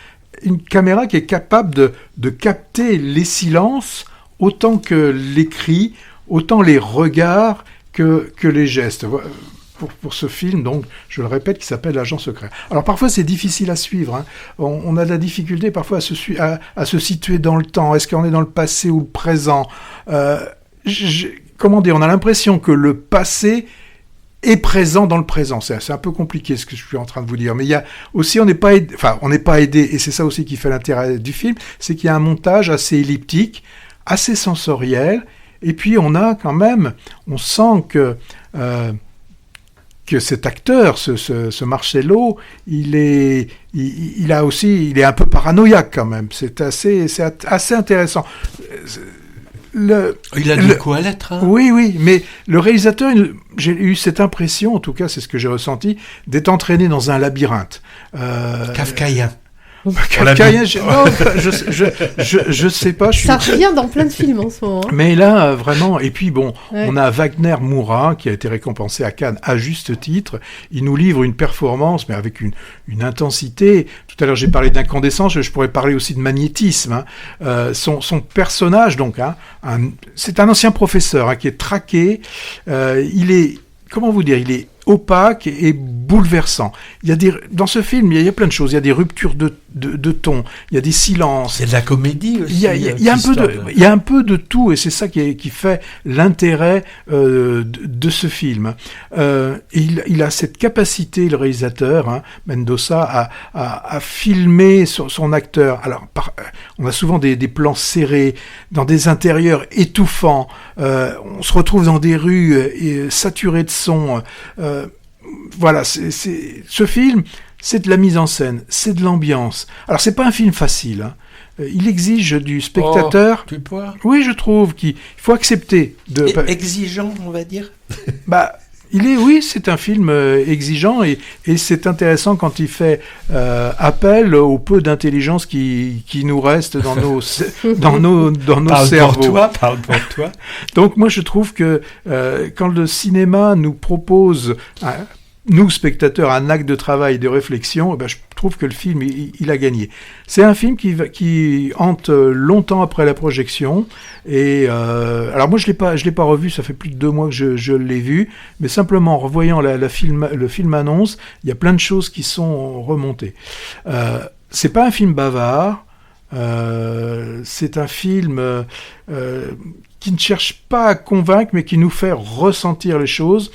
Une caméra qui est capable de capter les silences autant que les cris, autant les regards que les gestes. Pour ce film, donc, je le répète, qui s'appelle L'agent secret. Alors parfois c'est difficile à suivre, on a de la difficulté parfois à se situer dans le temps, est-ce qu'on est dans le passé ou le présent, on a l'impression que le passé est présent dans le présent, c'est un peu compliqué ce que je suis en train de vous dire, mais il y a aussi, on n'est pas aidé, et c'est ça aussi qui fait l'intérêt du film, c'est qu'il y a un montage assez elliptique, assez sensoriel, et puis on sent que cet acteur, ce Marcelo, il est un peu paranoïaque quand même. C'est assez intéressant. Il a du coup à l'être. Oui, mais le réalisateur, j'ai eu cette impression, en tout cas c'est ce que j'ai ressenti, d'être entraîné dans un labyrinthe. Kafkaïen. Kafkaïen, je sais pas. Ça revient dans plein de films en ce moment. Mais là, vraiment, et puis bon, Ouais. on a Wagner Moura, qui a été récompensé à Cannes à juste titre. Il nous livre une performance, mais avec une intensité. Tout à l'heure, j'ai parlé d'incandescence, je pourrais parler aussi de magnétisme. Son personnage, donc, c'est un ancien professeur qui est traqué. Il est, comment vous dire, il est opaque et bouleversant. Dans ce film, il y a plein de choses. Il y a des ruptures de ton, il y a des silences. C'est de la comédie aussi. Il y a un peu de tout, et c'est ça qui fait l'intérêt de ce film. Il a cette capacité, le réalisateur, Mendoza, à filmer son acteur. Alors, on a souvent des plans serrés, dans des intérieurs étouffants. On se retrouve dans des rues saturées de son. Voilà, ce film, c'est de la mise en scène, c'est de l'ambiance. Alors, c'est pas un film facile. Il exige du spectateur. Tu vois. Oui, je trouve qu'il faut accepter exigeant, on va dire. C'est un film exigeant et c'est intéressant quand il fait appel au peu d'intelligence qui nous reste dans nos cerveaux. Parle pour toi. Donc moi je trouve que quand le cinéma nous propose, nous spectateurs, un acte de travail, de réflexion, je trouve que le film il a gagné. C'est un film qui hante longtemps après la projection. Et alors moi je l'ai pas revu, ça fait plus de 2 mois que je l'ai vu, mais simplement en revoyant le film annonce, il y a plein de choses qui sont remontées. C'est pas un film bavard, c'est un film qui ne cherche pas à convaincre, mais qui nous fait ressentir les choses.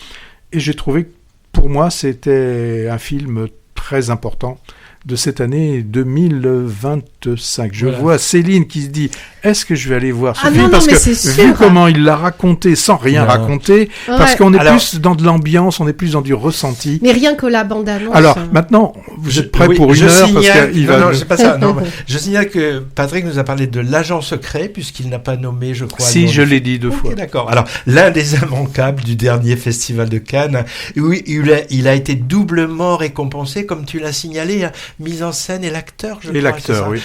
Et j'ai trouvé que pour moi c'était un film très important de cette année 2025. Je vois Céline qui se dit, est-ce que je vais aller voir ce film? Parce que vu comment il l'a raconté sans rien raconter, parce qu'on est plus dans de l'ambiance, on est plus dans du ressenti. Mais rien que la bande-annonce. Alors, maintenant, vous êtes prêts pour une heure parce qu'il va... Non, c'est pas ça. Non, je signale que Patrick nous a parlé de l'agent secret, puisqu'il n'a pas nommé, je crois. Si, je l'ai dit 2 fois. D'accord. Alors, l'un des immanquables du dernier festival de Cannes, oui, il a été doublement récompensé, comme tu l'as signalé, mise en scène et l'acteur, je crois. Et l'acteur, oui.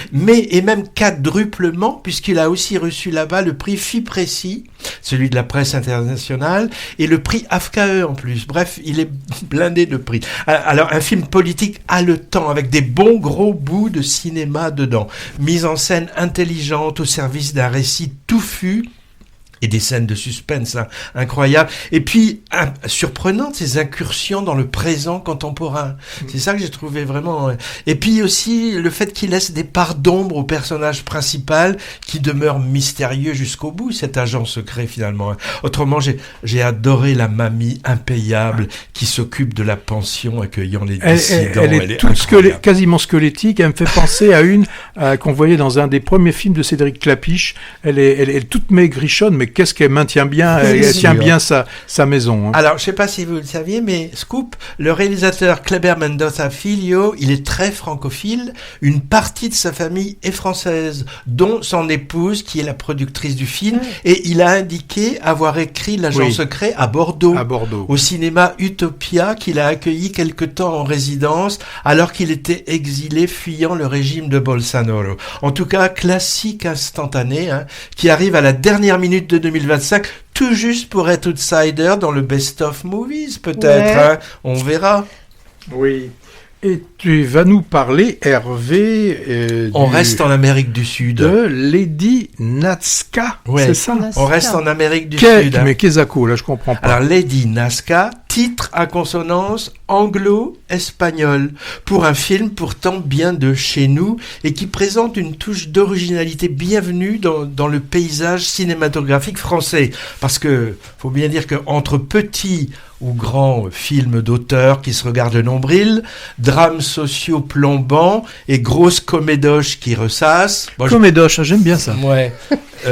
Et même quadruplement, puisqu'il a aussi reçu là-bas le prix FIPRESSI, celui de la presse internationale, et le prix AFCAE en plus. Bref, il est blindé de prix. Alors, un film politique haletant, avec des bons gros bouts de cinéma dedans. Mise en scène intelligente, au service d'un récit touffu, et des scènes de suspense incroyables. Et puis, surprenantes, ces incursions dans le présent contemporain. C'est ça que j'ai trouvé vraiment... Et puis aussi, le fait qu'il laisse des parts d'ombre au personnage principal, qui demeure mystérieux jusqu'au bout, cet agent secret, finalement. Autrement, j'ai adoré la mamie impayable qui s'occupe de la pension accueillant les dissidents. Elle est toute quasiment squelettique. Elle me fait penser à une qu'on voyait dans un des premiers films de Cédric Clapiche. Elle est toute maigrichonne, mais qu'est-ce qu'elle maintient bien, elle tient bien sa maison. Alors, je ne sais pas si vous le saviez, mais Scoop, le réalisateur Kleber Mendoza Filho, il est très francophile. Une partie de sa famille est française, dont son épouse, qui est la productrice du film. Et il a indiqué avoir écrit L'agent secret à Bordeaux. Au cinéma Utopia, qu'il a accueilli quelque temps en résidence, alors qu'il était exilé, fuyant le régime de Bolsonaro. En tout cas, classique instantané, qui arrive à la dernière minute de 2025, tout juste pour être outsider dans le best-of movies, peut-être. On verra. Oui. Et tu vas nous parler, Hervé... on reste en Amérique du Sud. De Lady Nazca, c'est ça? On reste en Amérique du Sud. Mais Kezako, là, je comprends pas. Alors, Lady Nazca, titre à consonance anglo-espagnol, pour un film pourtant bien de chez nous, et qui présente une touche d'originalité bienvenue dans le paysage cinématographique français. Parce que, faut bien dire qu'entre petits ou grands films d'auteurs qui se regardent le nombril, drames sociaux plombants et grosses comédoches qui ressassent. Comédoche, j'aime bien ça. Ouais.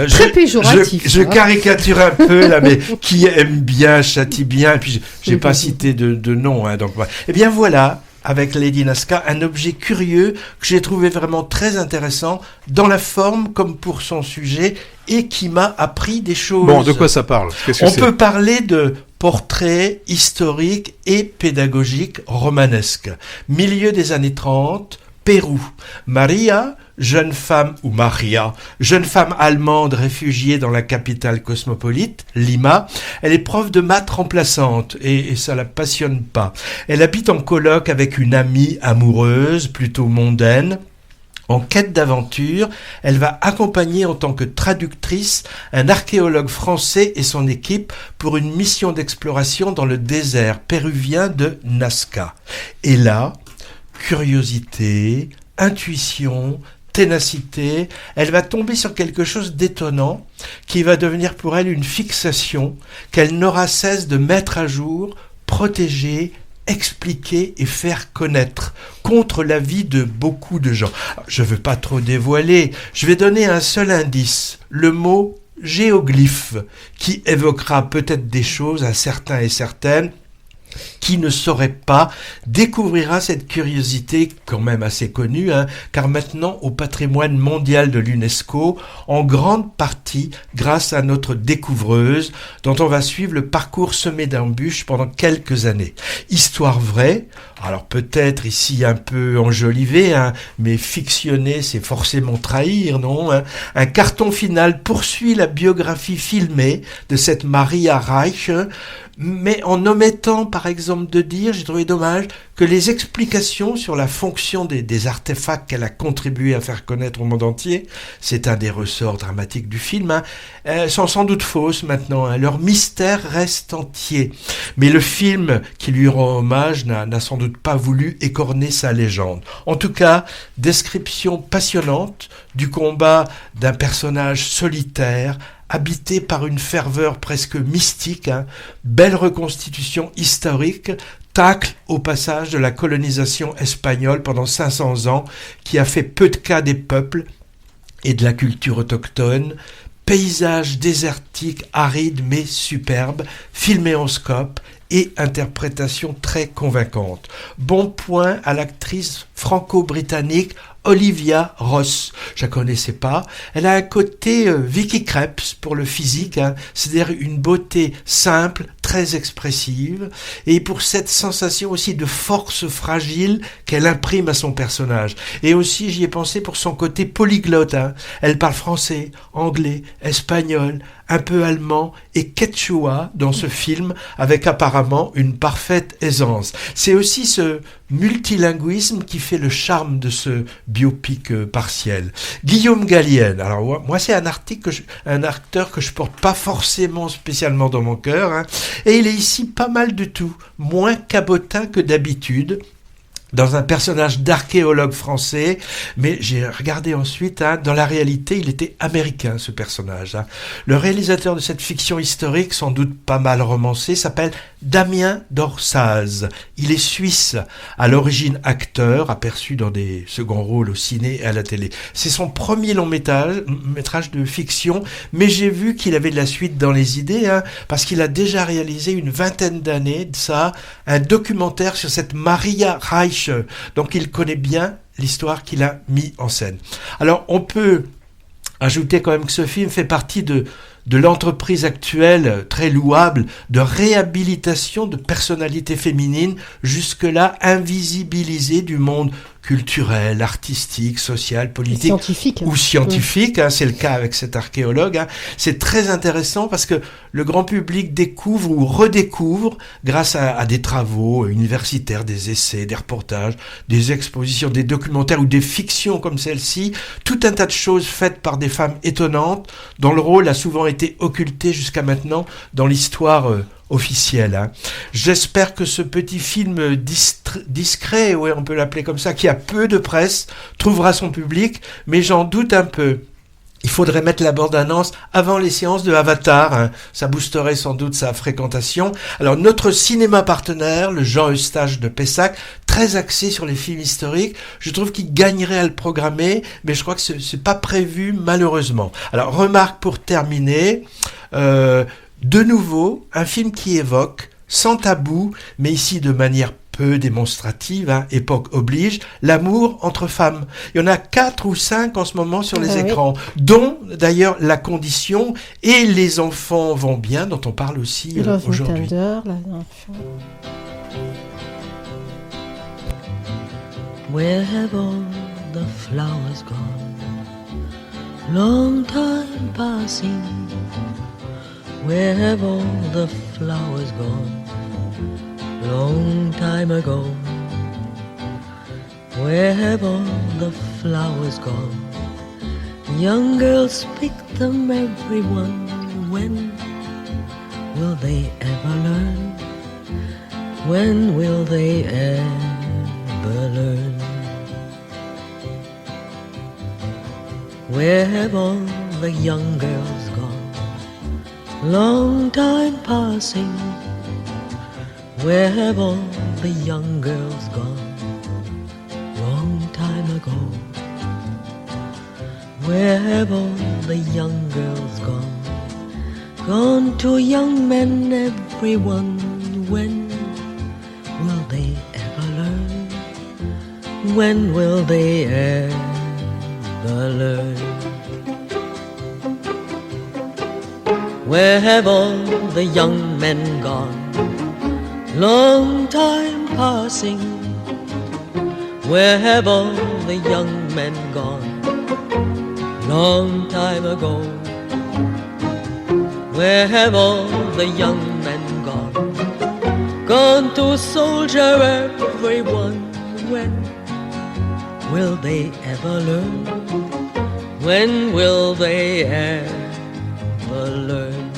Très péjoratif. Je caricature un peu là, mais qui aime bien châtie bien. Et puis j'ai pas cité de nom, donc voilà. Eh bien voilà, avec Lady Nazca, un objet curieux que j'ai trouvé vraiment très intéressant dans la forme comme pour son sujet et qui m'a appris des choses. Bon, de quoi ça parle? On peut parler de portrait historique et pédagogique romanesque. Milieu des années 30, Pérou. Maria, jeune femme allemande réfugiée dans la capitale cosmopolite, Lima, elle est prof de maths remplaçante et ça la passionne pas. Elle habite en coloc avec une amie amoureuse, plutôt mondaine. En quête d'aventure, elle va accompagner en tant que traductrice un archéologue français et son équipe pour une mission d'exploration dans le désert péruvien de Nazca. Et là, curiosité, intuition, ténacité, elle va tomber sur quelque chose d'étonnant qui va devenir pour elle une fixation qu'elle n'aura cesse de mettre à jour, protéger, expliquer et faire connaître contre l'avis de beaucoup de gens. Je ne veux pas trop dévoiler, je vais donner un seul indice, le mot géoglyphe, qui évoquera peut-être des choses à certains et certaines qui ne saurait pas découvrira cette curiosité quand même assez connue, car maintenant au patrimoine mondial de l'UNESCO, en grande partie grâce à notre découvreuse, dont on va suivre le parcours semé d'embûches pendant quelques années. Histoire vraie, alors peut-être ici un peu enjolivé, mais fictionner c'est forcément trahir, non ? Un carton final poursuit la biographie filmée de cette Maria Reich, mais en omettant par exemple de dire, j'ai trouvé dommage, que les explications sur la fonction des artefacts qu'elle a contribué à faire connaître au monde entier, c'est un des ressorts dramatiques du film, sont sans doute fausses maintenant, leur mystère reste entier. Mais le film qui lui rend hommage n'a sans doute pas voulu écorner sa légende. En tout cas, description passionnante du combat d'un personnage solitaire, habité par une ferveur presque mystique, belle reconstitution historique, tacle au passage de la colonisation espagnole pendant 500 ans, qui a fait peu de cas des peuples et de la culture autochtone, paysage désertique, aride mais superbe, filmé en scope et interprétation très convaincante. Bon point à l'actrice franco-britannique Olivia Ross. Je la connaissais pas. Elle a un côté Vicky Krieps pour le physique, c'est-à-dire une beauté simple, très expressive, et pour cette sensation aussi de force fragile qu'elle imprime à son personnage. Et aussi, j'y ai pensé pour son côté polyglotte. Elle parle français, anglais, espagnol, un peu allemand et quechua dans ce film, avec apparemment une parfaite aisance. C'est aussi ce multilinguisme qui fait le charme de ce biopic partiel. Guillaume Gallienne, alors moi c'est un acteur que je porte pas forcément spécialement dans mon cœur, et il est ici pas mal de tout, moins cabotin que d'habitude, dans un personnage d'archéologue français, mais j'ai regardé ensuite, dans la réalité, il était américain, ce personnage. Le réalisateur de cette fiction historique, sans doute pas mal romancée, s'appelle Damien Dorsaz. Il est suisse, à l'origine acteur, aperçu dans des seconds rôles au ciné et à la télé. C'est son premier long métrage de fiction, mais j'ai vu qu'il avait de la suite dans les idées, parce qu'il a déjà réalisé une vingtaine d'années de ça, un documentaire sur cette Maria Reich. Donc il connaît bien l'histoire qu'il a mis en scène. Alors on peut ajouter quand même que ce film fait partie de l'entreprise actuelle très louable de réhabilitation de personnalités féminines jusque-là invisibilisées du monde culturel, artistique, social, politique ou scientifique. C'est le cas avec cet archéologue. C'est très intéressant parce que le grand public découvre ou redécouvre grâce à des travaux universitaires, des essais, des reportages, des expositions, des documentaires ou des fictions comme celle-ci, tout un tas de choses faites par des femmes étonnantes dont le rôle a souvent été occulté jusqu'à maintenant dans l'histoire officielle. J'espère que ce petit film discret, ouais, on peut l'appeler comme ça, qui a peu de presse, trouvera son public, mais j'en doute un peu. Il faudrait mettre la bande-annonce avant les séances de Avatar, ça boosterait sans doute sa fréquentation. Alors notre cinéma partenaire, le Jean Eustache de Pessac, très axé sur les films historiques, je trouve qu'il gagnerait à le programmer, mais je crois que c'est pas prévu malheureusement. Alors remarque pour terminer, de nouveau, un film qui évoque, sans tabou, mais ici de manière peu démonstrative, époque oblige, l'amour entre femmes. Il y en a 4 ou 5 en ce moment sur les écrans, dont d'ailleurs La Condition et Les enfants vont bien, dont on parle aussi aujourd'hui. Where have all the flowers gone? Long time passing. Where have all the flowers gone? Long time ago. Where have all the flowers gone? Young girls pick them, everyone. When will they ever learn? When will they ever learn? Where have all the young girls gone? Long time passing. Where have all the young girls gone? Long time ago. Where have all the young girls gone? Gone to young men, everyone. When will they ever learn? When will they ever learn? Where have all the young men gone? Long time passing. Where have all the young men gone? Long time ago. Where have all the young men gone? Gone to soldier, everyone. When will they ever learn? When will they ever learn?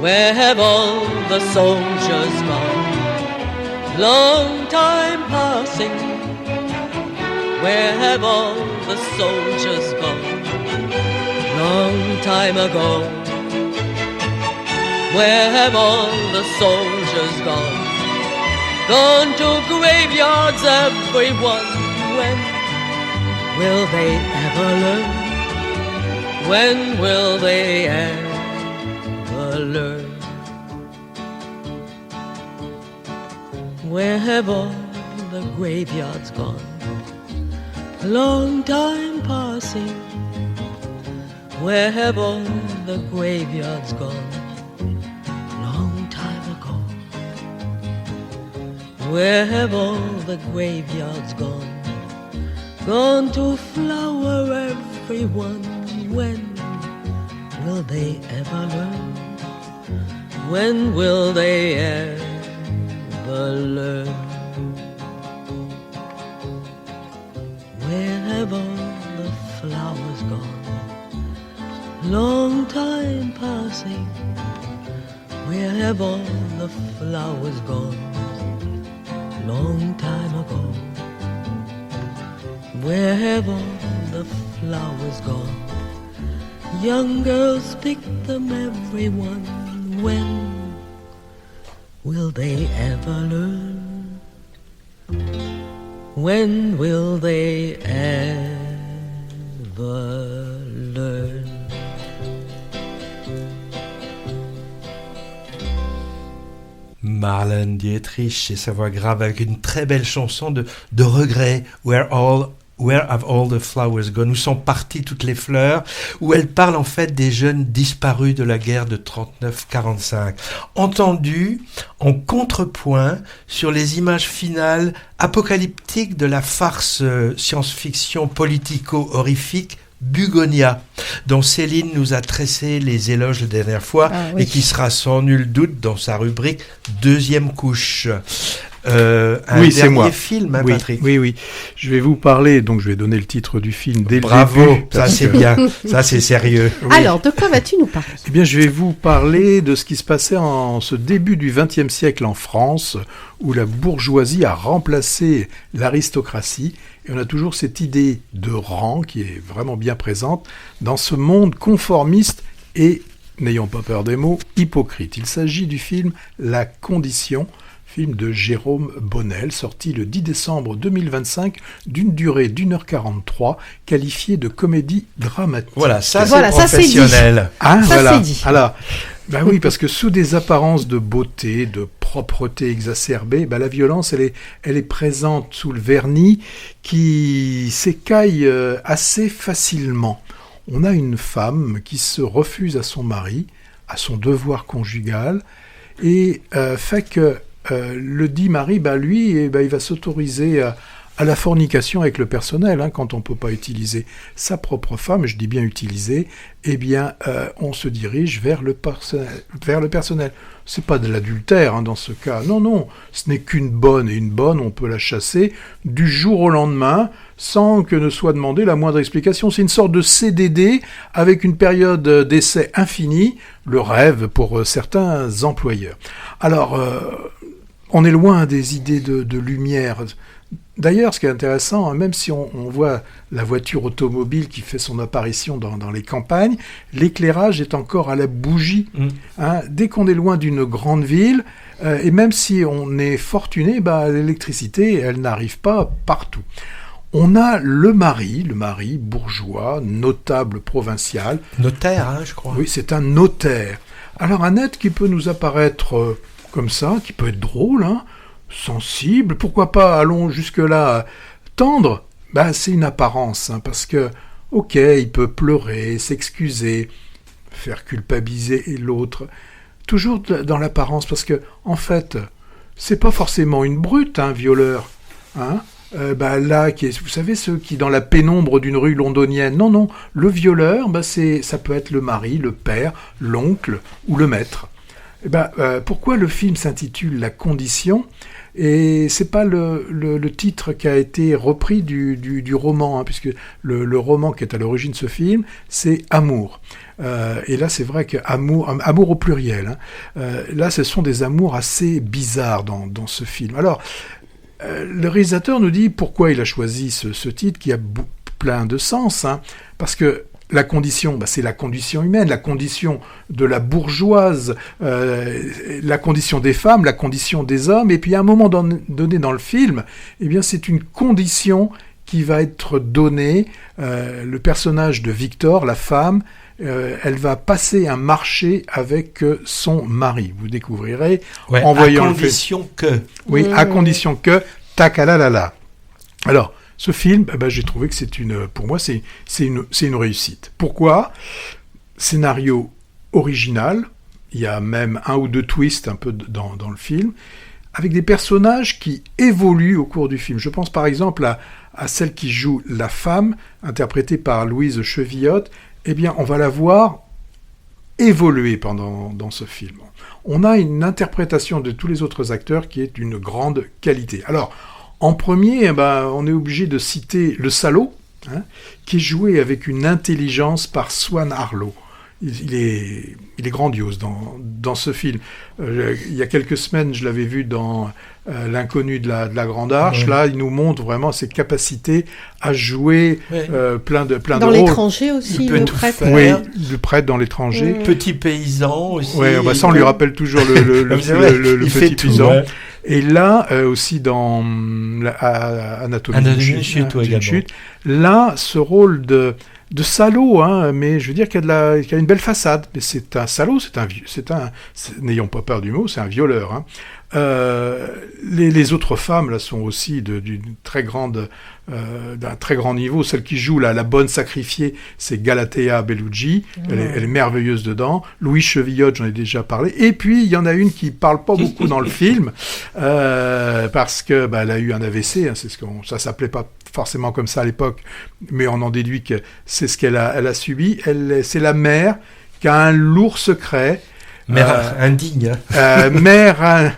Where have all the soldiers gone? Long time passing. Where have all the soldiers gone? Long time ago. Where have all the soldiers gone? Gone to graveyards, everyone. When will they ever learn? When will they ever learn? Where have all the graveyards gone? Long time passing. Where have all the graveyards gone? Long time ago. Where have all the graveyards gone? Gone to flower, everyone. When will they ever learn? When will they ever learn? Where have all the flowers gone? Long time passing. Where have all the flowers gone? Long time ago. Where have all the flowers gone? Young girls pick them, everyone. When will they ever learn? When will they ever learn? Marlène Dietrich et sa voix grave avec une très belle chanson de regret, Where have all the flowers gone? Où sont parties toutes les fleurs? Où elle parle en fait des jeunes disparus de la guerre de 39-45. Entendue en contrepoint sur les images finales apocalyptiques de la farce science-fiction politico-horrifique Bugonia, dont Céline nous a tressé les éloges la dernière fois, et qui sera sans nul doute dans sa rubrique Deuxième couche. Oui, c'est moi. Film, oui, Patrick. Oui. Je vais vous parler, donc je vais donner le titre du film dès Bravo, le début. ça c'est bien, ça c'est sérieux. Oui. Alors, de quoi vas-tu nous parler? Eh bien, je vais vous parler de ce qui se passait en ce début du XXe siècle en France, où la bourgeoisie a remplacé l'aristocratie. Et on a toujours cette idée de rang qui est vraiment bien présente dans ce monde conformiste et, n'ayons pas peur des mots, hypocrite. Il s'agit du film La Condition, film de Jérôme Bonnel, sorti le 10 décembre 2025, d'une durée d'1h43, qualifié de comédie dramatique. Voilà, ça c'est professionnel. Ah, ça voilà. c'est dit. Alors, bah oui, parce que sous des apparences de beauté, de propreté exacerbée, bah la violence, elle est présente sous le vernis qui s'écaille assez facilement. On a une femme qui se refuse à son mari, à son devoir conjugal, et fait que le dit mari, lui, il va s'autoriser à la fornication avec le personnel, quand on ne peut pas utiliser sa propre femme, je dis bien utiliser, on se dirige vers le personnel. C'est pas de l'adultère dans ce cas, non, ce n'est qu'une bonne, et une bonne, on peut la chasser du jour au lendemain, sans que ne soit demandée la moindre explication. C'est une sorte de CDD avec une période d'essai infinie, le rêve pour certains employeurs. Alors, on est loin des idées de lumière. D'ailleurs, ce qui est intéressant, même si on voit la voiture automobile qui fait son apparition dans les campagnes, l'éclairage est encore à la bougie. Dès qu'on est loin d'une grande ville, et même si on est fortuné, l'électricité, elle n'arrive pas partout. On a le mari bourgeois, notable provincial. Notaire, je crois. Oui, c'est un notaire. Alors un être qui peut nous apparaître comme ça, qui peut être drôle, sensible, pourquoi pas, allons jusque-là, tendre, c'est une apparence, parce que, ok, il peut pleurer, s'excuser, faire culpabiliser l'autre, toujours dans l'apparence, parce que, en fait, c'est pas forcément une brute, un violeur, là, vous savez, ceux qui, dans la pénombre d'une rue londonienne, non, le violeur, ça peut être le mari, le père, l'oncle ou le maître. Pourquoi le film s'intitule La Condition ? Et c'est pas le titre qui a été repris du roman, puisque le roman qui est à l'origine de ce film, c'est Amour. Et là, c'est vrai que amour au pluriel. Là, ce sont des amours assez bizarres dans ce film. Alors, le réalisateur nous dit pourquoi il a choisi ce titre qui a plein de sens, parce que la condition, c'est la condition humaine, la condition de la bourgeoise, la condition des femmes, la condition des hommes, et puis à un moment donné dans le film, c'est une condition qui va être donnée. Le personnage de Victor, la femme, elle va passer un marché avec son mari. Vous découvrirez en voyant à condition que. Oui, à condition que. Takalalala. Alors, ce film, j'ai trouvé que pour moi, c'est une réussite. Pourquoi ? Scénario original, il y a même un ou deux twists un peu dans le film, avec des personnages qui évoluent au cours du film. Je pense par exemple à celle qui joue la femme, interprétée par Louise Chevillotte. On va la voir évoluer dans ce film. On a une interprétation de tous les autres acteurs qui est d'une grande qualité. Alors, en premier, on est obligé de citer le salaud, qui est joué avec une intelligence par Swan Harlow. Il est grandiose dans ce film. Il y a quelques semaines, je l'avais vu dans L'inconnu de la Grande Arche. Ouais. Là, il nous montre vraiment ses capacités à jouer plein de rôles. Dans L'étranger aussi, le prêtre. Oui, le prêtre dans L'étranger. Petit paysan aussi. Oui, ça on lui rappelle toujours le petit paysan. Ouais. Et là, aussi dans Anatomie d'une chute, là, ce rôle de salaud, mais je veux dire qu'il a une belle façade. Mais c'est un salaud, n'ayons pas peur du mot, c'est un violeur. Les autres femmes là sont aussi d'un très grand niveau. Celle qui joue la bonne sacrifiée, c'est Galatea Bellucci. Elle est merveilleuse dedans. Louise Chevillotte, j'en ai déjà parlé. Et puis il y en a une qui parle pas beaucoup dans le film parce que elle a eu un AVC. Ça s'appelait pas forcément comme ça à l'époque, mais on en déduit que c'est ce qu'elle a subi. C'est la mère qui a un lourd secret. Mère indigne. Mère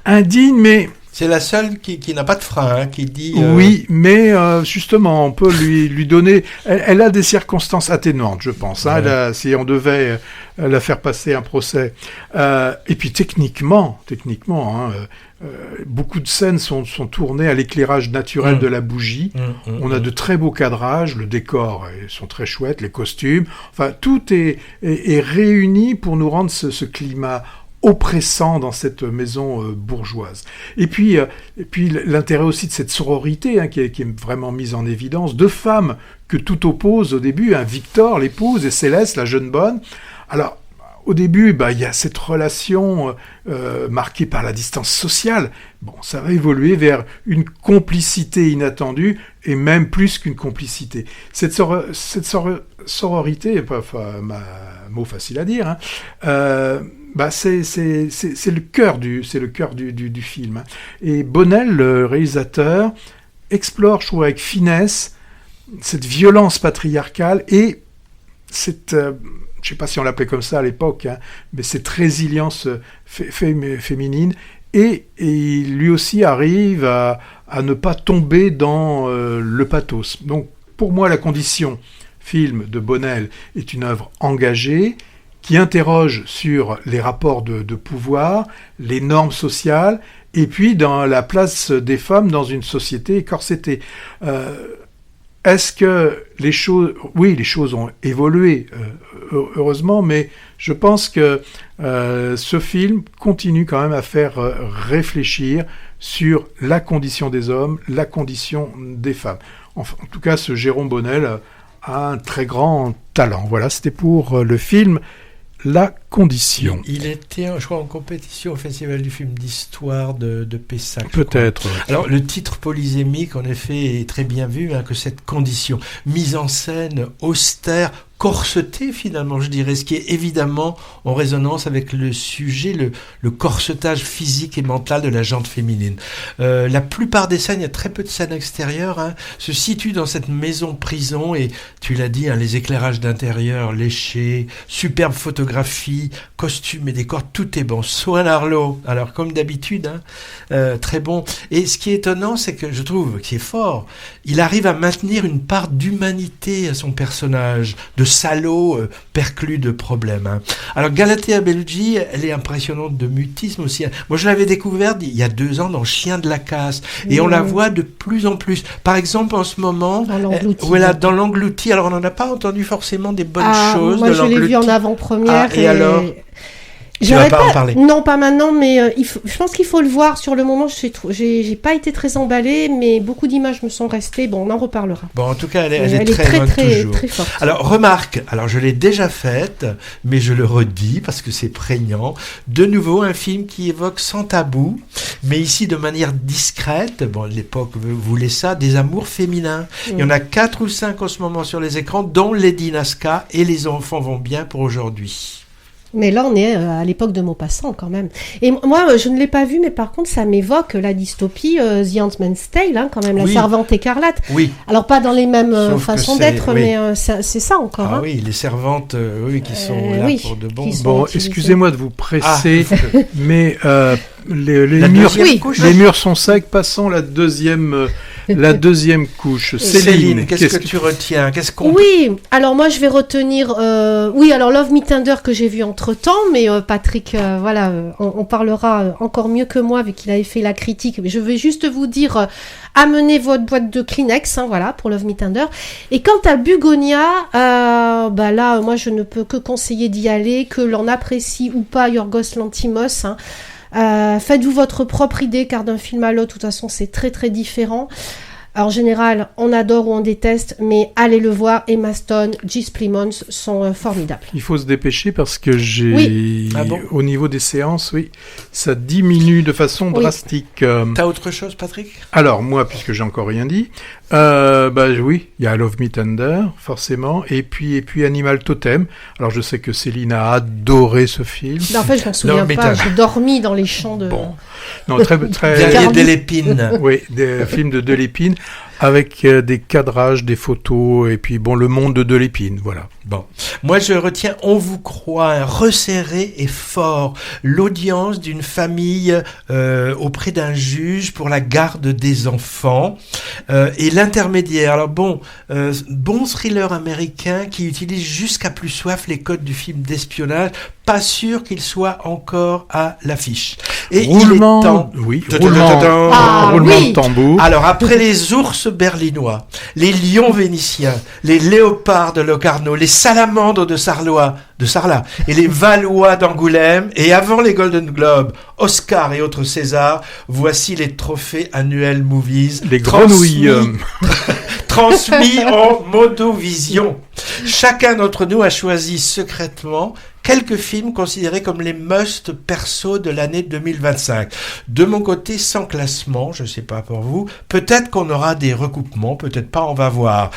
indigne, mais... C'est la seule qui n'a pas de frein, qui dit... Oui, mais justement, on peut lui donner... Elle a des circonstances atténuantes, je pense. Si on devait la faire passer un procès. Et puis techniquement, beaucoup de scènes sont tournées à l'éclairage naturel de la bougie. On a de très beaux cadrages, le décor sont très chouettes, les costumes. Enfin, tout est réuni pour nous rendre ce climat oppressant dans cette maison bourgeoise. Et puis l'intérêt aussi de cette sororité qui est vraiment mise en évidence. Deux femmes que tout oppose au début, Victor, l'épouse, et Céleste, la jeune bonne. Alors, au début, il y a cette relation marquée par la distance sociale. Bon, ça va évoluer vers une complicité inattendue, et même plus qu'une complicité. Cette sororité, mot facile à dire, hein, c'est le cœur du film. Et Bonnell, le réalisateur, explore, je trouve, avec finesse, cette violence patriarcale et cette, je ne sais pas si on l'appelait comme ça à l'époque, hein, mais cette résilience féminine, et lui aussi arrive à ne pas tomber dans le pathos. Donc pour moi, La Condition, film de Bonnell, est une œuvre engagée qui interroge sur les rapports de pouvoir, les normes sociales, et puis dans la place des femmes dans une société corsetée. Est-ce que les choses ont évolué, heureusement, mais je pense que ce film continue quand même à faire réfléchir sur la condition des hommes, la condition des femmes. En tout cas, ce Jérôme Bonnell a un très grand talent. Voilà, c'était pour le film La Condition. Il était, je crois, en compétition au Festival du film d'histoire de Pessac. Peut-être. Alors, le titre polysémique, en effet, est très bien vu, hein, que cette condition, mise en scène, austère, corsetée finalement, je dirais, ce qui est évidemment en résonance avec le sujet, le corsetage physique et mental de la gente féminine. La plupart des scènes, il y a très peu de scènes extérieures, hein, se situent dans cette maison-prison, et tu l'as dit, hein, les éclairages d'intérieur léchés, superbe photographie, costumes et décors, tout est bon. Swan Arlo, alors comme d'habitude, hein, très bon. Et ce qui est étonnant, c'est que je trouve qu'il est fort, il arrive à maintenir une part d'humanité à son personnage, de salaud perclus de problèmes. Hein. Alors Galatea Bellucci, elle est impressionnante de mutisme aussi. Moi je l'avais découverte il y a 2 ans dans Chien de la casse, et on la voit de plus en plus. Par exemple en ce moment, dans l'Englouti. Alors on n'en a pas entendu forcément des bonnes choses. Moi je l'ai vu en avant-première. Et alors tu vas pas en parler. Non, pas maintenant, mais je pense qu'il faut le voir. Sur le moment, j'ai pas été très emballée, mais beaucoup d'images me sont restées. Bon, on en reparlera. Bon, en tout cas, elle est très loin toujours. Très forte. Alors, remarque, je l'ai déjà faite, mais je le redis parce que c'est prégnant. De nouveau, un film qui évoque sans tabou, mais ici de manière discrète. Bon, l'époque voulait ça, des amours féminins. Il y en a 4 ou 5 en ce moment sur les écrans, dont Lady Nazca et Les enfants vont bien pour aujourd'hui. Mais là, on est à l'époque de Maupassant, quand même. Et moi, je ne l'ai pas vu, mais par contre, ça m'évoque la dystopie The Handmaid's Tale, hein, quand même, La Servante écarlate. Oui. Alors, pas dans les mêmes façons d'être, mais c'est ça encore. Ah oui, les servantes qui sont là pour de bons. Bon, excusez-moi de vous presser, mais les murs sont secs. Passons la deuxième couche. Céline, qu'est-ce que tu retiens? Oui, alors moi je vais retenir alors Love Me Tender que j'ai vu entre-temps, mais Patrick, on parlera encore mieux que moi vu qu'il avait fait la critique, mais je vais juste vous dire amenez votre boîte de Kleenex, pour Love Me Tender. Et quant à Bugonia, là moi je ne peux que conseiller d'y aller, que l'on apprécie ou pas Yorgos Lanthimos, faites-vous votre propre idée, car d'un film à l'autre, de toute façon, c'est très très différent. En général, on adore ou on déteste, mais allez le voir. Emma Stone, Gis Plimons sont formidables. Il faut se dépêcher parce que au niveau des séances, ça diminue de façon drastique. T'as autre chose, Patrick? Alors, moi, puisque j'ai encore rien dit, il y a Love Me Tender, forcément, et puis Animal Totem. Alors, je sais que Céline a adoré ce film. En fait, je m'en souviens pas. J'ai dormi dans les champs de... Bon. Non, très... Derrière Delépine. Oui, des films de Delépine, avec des cadrages, des photos, et puis le monde de Delépine, voilà. Bon, moi je retiens On vous croit, resserré et fort, l'audience d'une famille auprès d'un juge pour la garde des enfants, et l'intermédiaire. Alors bon thriller américain qui utilise jusqu'à plus soif les codes du film d'espionnage, pas sûr qu'il soit encore à l'affiche. Et roulement, il est temps... roulement de tambour. Alors après les ours berlinois, les lions vénitiens, les léopards de Locarno, les salamandres de Sarlat et les Valois d'Angoulême, et avant les Golden Globes, Oscar et autres Césars, voici les trophées annuels Movies. Les grenouilles. Transmis en modovision. Chacun d'entre nous a choisi secrètement quelques films considérés comme les must perso de l'année 2025. De mon côté, sans classement, je sais pas pour vous, peut-être qu'on aura des recoupements, peut-être pas, on va voir.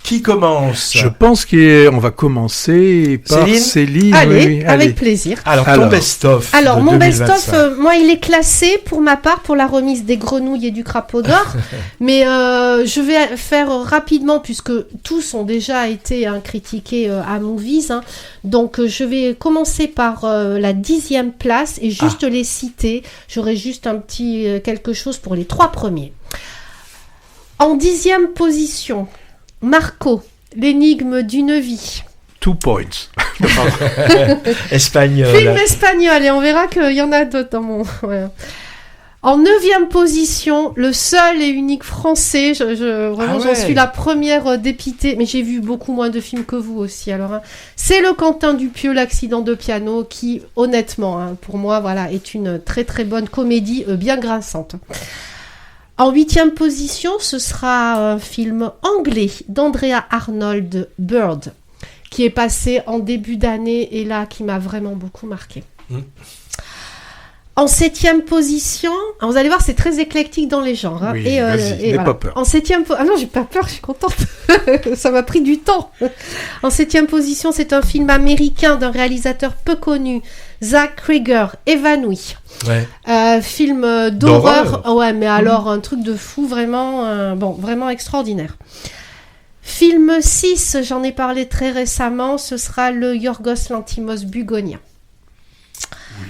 Qui commence ? Je pense qu'on va commencer par Céline. Allez, oui, avec plaisir. Alors, ton best-of. Alors, de mon 2025. best-of, moi, il est classé pour ma part pour la remise des grenouilles et du crapaud d'or. Mais je vais faire rapidement, puisque tous ont déjà été critiqués à Movies. Donc, je vais commencer par la 10e place et juste les citer. J'aurai juste un petit quelque chose pour les 3 premiers. En 10e position, Marco, l'énigme d'une vie. 2 points. Espagnol. Film espagnol, et on verra qu'il y en a d'autres dans mon... Voilà. En 9e position, le seul et unique français, vraiment j'en suis la première dépitée, mais j'ai vu beaucoup moins de films que vous aussi, alors c'est le Quentin Dupieux, l'accident de piano, qui honnêtement, pour moi, voilà, est une très très bonne comédie, bien grinçante. En 8e position, ce sera un film anglais d'Andrea Arnold, Bird, qui est passé en début d'année et là, qui m'a vraiment beaucoup marqué. En 7e position, vous allez voir, c'est très éclectique dans les genres. Oui, et vas-y, n'aie pas peur. En 7e ah non, j'ai pas peur, je suis contente. Ça m'a pris du temps. En 7e position, c'est un film américain d'un réalisateur peu connu, Zach Krieger, Évanoui. Ouais. Film d'horreur. Ouais, mais alors un truc de fou, vraiment, vraiment extraordinaire. Film 6, j'en ai parlé très récemment, ce sera le Yorgos Lanthimos Bugonia.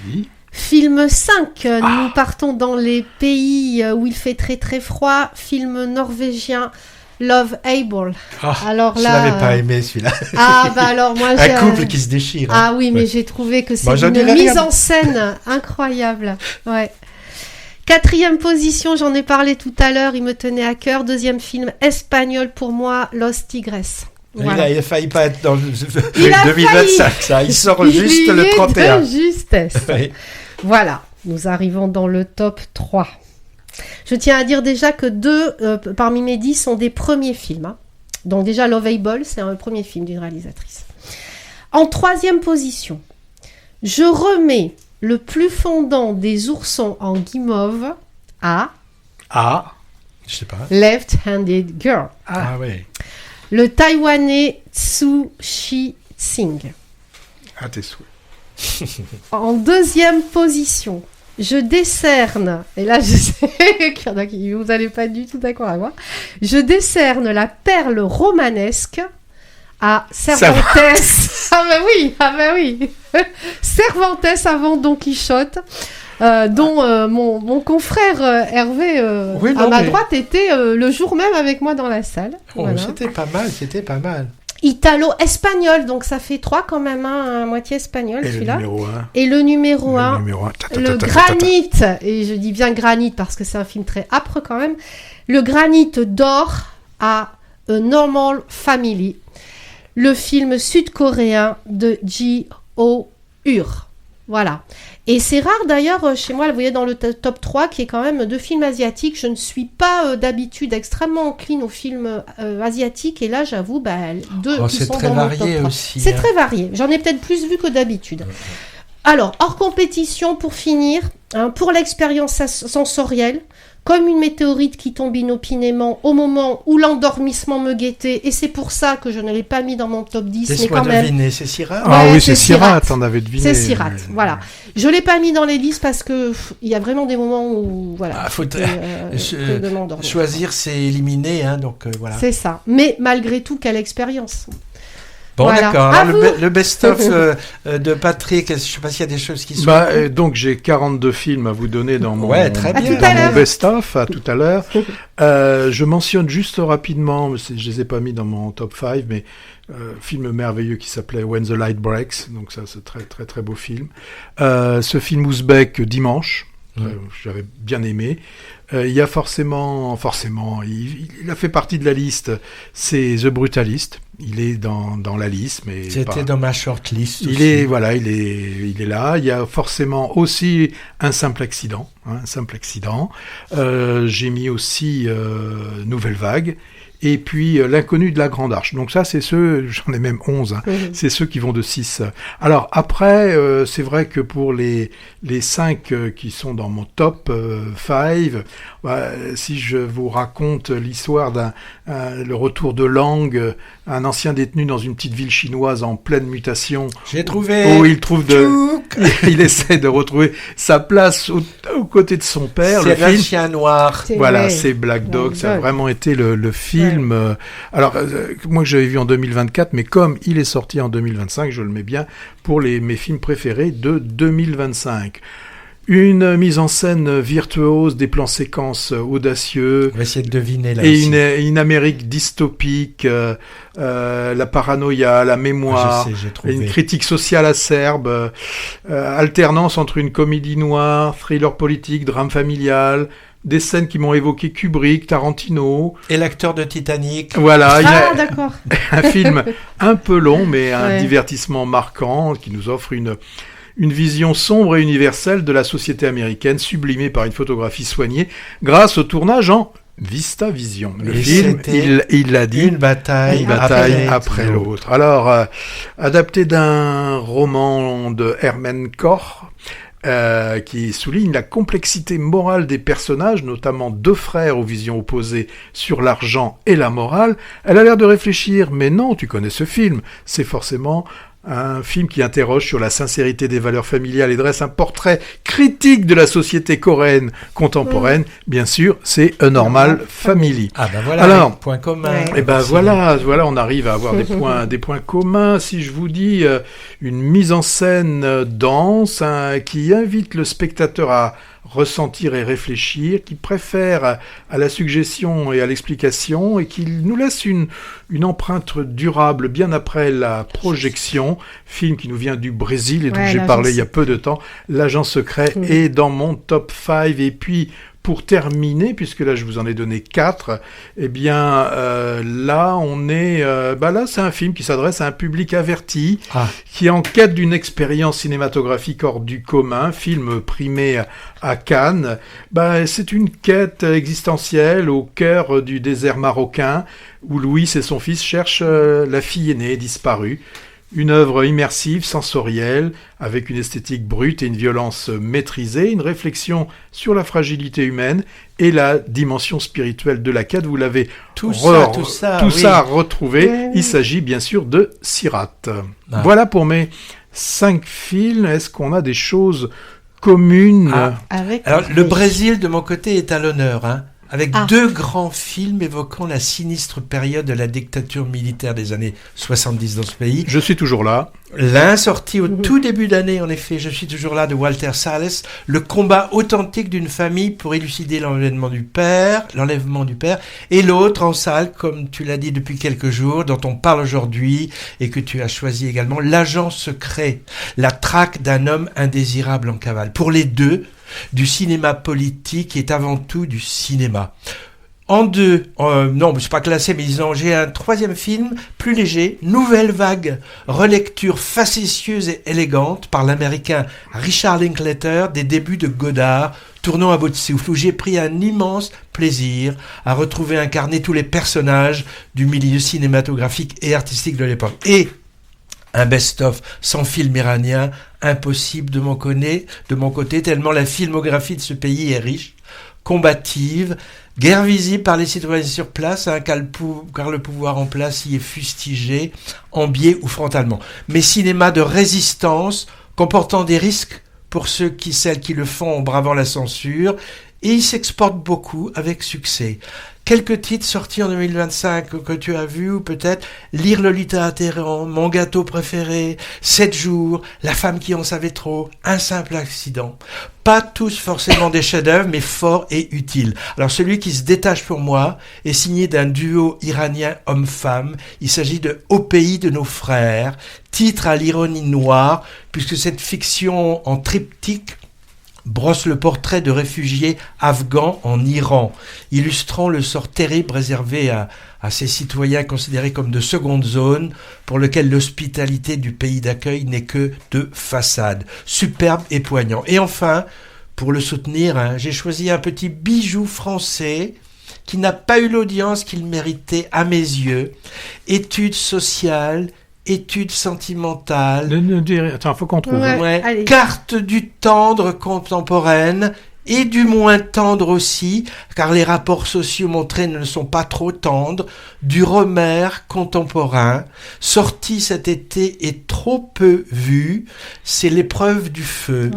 Oui. Film 5, nous partons dans les pays où il fait très très froid. Film norvégien, Love Able. Alors là, je l'avais pas aimé celui-là. Alors moi j'ai un couple qui se déchire. Ah oui, mais j'ai trouvé que c'est une mise en scène incroyable. Ouais. 4e position, j'en ai parlé tout à l'heure, il me tenait à cœur. 2e film espagnol pour moi, Los Tigres. Voilà. Il a failli pas être dans le 2025, ça. Il sort juste le 31. De justesse. Oui. Voilà, nous arrivons dans le top 3. Je tiens à dire déjà que 2 parmi mes 10 sont des premiers films. Donc déjà, Love Able, c'est un premier film d'une réalisatrice. En 3e position, je remets le plus fondant des oursons en guimauve à... Je sais pas. Left-Handed Girl. Ah oui. Le Taïwanais Tsu Chi-Tsing. À tes souhaits. En 2e position, je décerne, et là je sais qu'il y en a qui vous n'allez pas du tout d'accord avec moi, je décerne la perle romanesque à Cervantes. Ah ben oui. Cervantes avant Don Quichotte. Dont mon confrère Hervé à ma droite était le jour même avec moi dans la salle. Voilà. C'était pas mal. Italo-espagnol, donc ça fait 3 quand même, à moitié espagnol celui-là. Et le numéro 1, le Granit, et je dis bien Granit parce que c'est un film très âpre quand même, le Granit d'or à A Normal Family, le film sud-coréen de Ji-ho Ur. Voilà. Et c'est rare d'ailleurs, chez moi, vous voyez dans le top 3, qui est quand même 2 films asiatiques. Je ne suis pas d'habitude extrêmement encline aux films asiatiques. Et là, j'avoue, 2 qui sont dans mon top 3. Aussi, c'est très varié. J'en ai peut-être plus vu que d'habitude. Alors, hors compétition, pour finir, pour l'expérience sensorielle, comme une météorite qui tombe inopinément au moment où l'endormissement me guettait, et c'est pour ça que je ne l'ai pas mis dans mon top 10. Laisse-moi deviner, c'est Sirat. Oui, c'est Sirat, t'en avais deviné. C'est Sirat, voilà. Je ne l'ai pas mis dans les 10 parce qu'il y a vraiment des moments où, voilà, faut choisir, c'est éliminer, donc voilà. C'est ça, mais malgré tout, quelle expérience. Bon, voilà. D'accord. Alors, le best-of de Patrick, je ne sais pas s'il y a des choses qui sont... donc, j'ai 42 films à vous donner dans mon, très bien. Dans mon best-of, à tout à l'heure. Je mentionne juste rapidement, je ne les ai pas mis dans mon top 5, mais film merveilleux qui s'appelait When the Light Breaks. Donc ça, c'est très, très, très beau film. Ce film ouzbek, Dimanche. J'avais bien aimé. Il y a forcément, il a fait partie de la liste, c'est The Brutalist. Il est dans la liste, mais c'était dans ma shortlist. Il est là. Il y a forcément aussi Un simple accident. J'ai mis aussi Nouvelle Vague. et puis L'inconnu de la Grande Arche. Donc ça, c'est ceux, j'en ai même 11, hein, c'est ceux qui vont de 6. Alors après, c'est vrai que pour les 5 qui sont dans mon top 5, si je vous raconte l'histoire le retour de Lang, un ancien détenu dans une petite ville chinoise en pleine mutation. J'ai trouvé. Où il essaie de retrouver sa place aux côtés de son père. C'est un chien noir. C'est Black Dog. Ça a vraiment été le film. Alors, moi que j'avais vu en 2024, mais comme il est sorti en 2025, je le mets bien pour mes films préférés de 2025. Une mise en scène virtuose, des plans séquences audacieux. On va essayer de deviner là et aussi. une Amérique dystopique, la paranoïa, la mémoire, j'ai trouvé. Une critique sociale acerbe, alternance entre une comédie noire, thriller politique, drame familial, des scènes qui m'ont évoqué Kubrick, Tarantino. Et l'acteur de Titanic. Voilà. D'accord. Un film un peu long, mais un divertissement marquant qui nous offre une vision sombre et universelle de la société américaine, sublimée par une photographie soignée, grâce au tournage en VistaVision. Le film, il l'a dit, une bataille après l'autre. Alors, adapté d'un roman de Hermann Koch, qui souligne la complexité morale des personnages, notamment 2 frères aux visions opposées sur l'argent et la morale. Elle a l'air de réfléchir, mais non, tu connais ce film, c'est forcément un film qui interroge sur la sincérité des valeurs familiales et dresse un portrait critique de la société coréenne contemporaine. Bien sûr, c'est A Normal Family. Ah ben voilà, alors, point commun. Et ben voilà, on arrive à avoir des points communs. Si je vous dis une mise en scène dense, qui invite le spectateur à ressentir et réfléchir, qui préfère à la suggestion et à l'explication, et qui nous laisse une empreinte durable bien après la projection. Film qui nous vient du Brésil et dont j'ai parlé il y a peu de temps. L'Agent secret est dans mon top 5. Et puis, pour terminer, puisque là je vous en ai donné 4, eh bien là on est, là c'est un film qui s'adresse à un public averti, qui est en quête d'une expérience cinématographique hors du commun, film primé à Cannes. C'est une quête existentielle au cœur du désert marocain, où Louis et son fils cherchent la fille aînée disparue. Une œuvre immersive, sensorielle, avec une esthétique brute et une violence maîtrisée, une réflexion sur la fragilité humaine et la dimension spirituelle de la quête. Vous l'avez tout ça retrouvé. Il s'agit bien sûr de Sirat. Voilà pour mes 5 films. Est-ce qu'on a des choses communes Alors, le Brésil, de mon côté, est à l'honneur, avec 2 grands films évoquant la sinistre période de la dictature militaire des années 70 dans ce pays. Je suis toujours là. L'un sorti au tout début d'année, en effet, Je suis toujours là, de Walter Salles, le combat authentique d'une famille pour élucider l'enlèvement du père, et l'autre en salle, comme tu l'as dit depuis quelques jours, dont on parle aujourd'hui, et que tu as choisi également, L'Agent secret, la traque d'un homme indésirable en cavale. Pour les deux, du cinéma politique est avant tout du cinéma. En 2, non, c'est pas classé, mais disons, j'ai un 3e film, plus léger, Nouvelle Vague, relecture facétieuse et élégante par l'américain Richard Linklater des débuts de Godard, tournant à bout de souffle, où j'ai pris un immense plaisir à retrouver incarner tous les personnages du milieu cinématographique et artistique de l'époque. Et un best-of sans film iranien, impossible de mon côté, tellement la filmographie de ce pays est riche, combative, guerre visible par les citoyens sur place, car le pouvoir en place y est fustigé, en biais ou frontalement. Mais cinéma de résistance, comportant des risques pour celles qui le font en bravant la censure, et il s'exporte beaucoup avec succès. Quelques titres sortis en 2025 que tu as vus, ou peut-être Lire Lolita Téhéran, Mon gâteau préféré, 7 jours, La femme qui en savait trop, Un simple accident. Pas tous forcément des chefs-d'œuvre, mais forts et utiles. Alors celui qui se détache pour moi est signé d'un duo iranien homme-femme. Il s'agit de Au pays de nos frères, titre à l'ironie noire, puisque cette fiction en triptyque brosse le portrait de réfugiés afghans en Iran, illustrant le sort terrible réservé à ces citoyens considérés comme de seconde zone, pour lequel l'hospitalité du pays d'accueil n'est que de façade. Superbe et poignant. Et enfin, pour le soutenir, j'ai choisi un petit bijou français qui n'a pas eu l'audience qu'il méritait à mes yeux. Études sociales, études sentimentales, Attends, faut qu'on trouve. Ouais. Allez. carte du tendre contemporaine et du moins tendre aussi, car les rapports sociaux montrés ne sont pas trop tendres, du Romer contemporain, sorti cet été et trop peu vu, c'est l'épreuve du feu.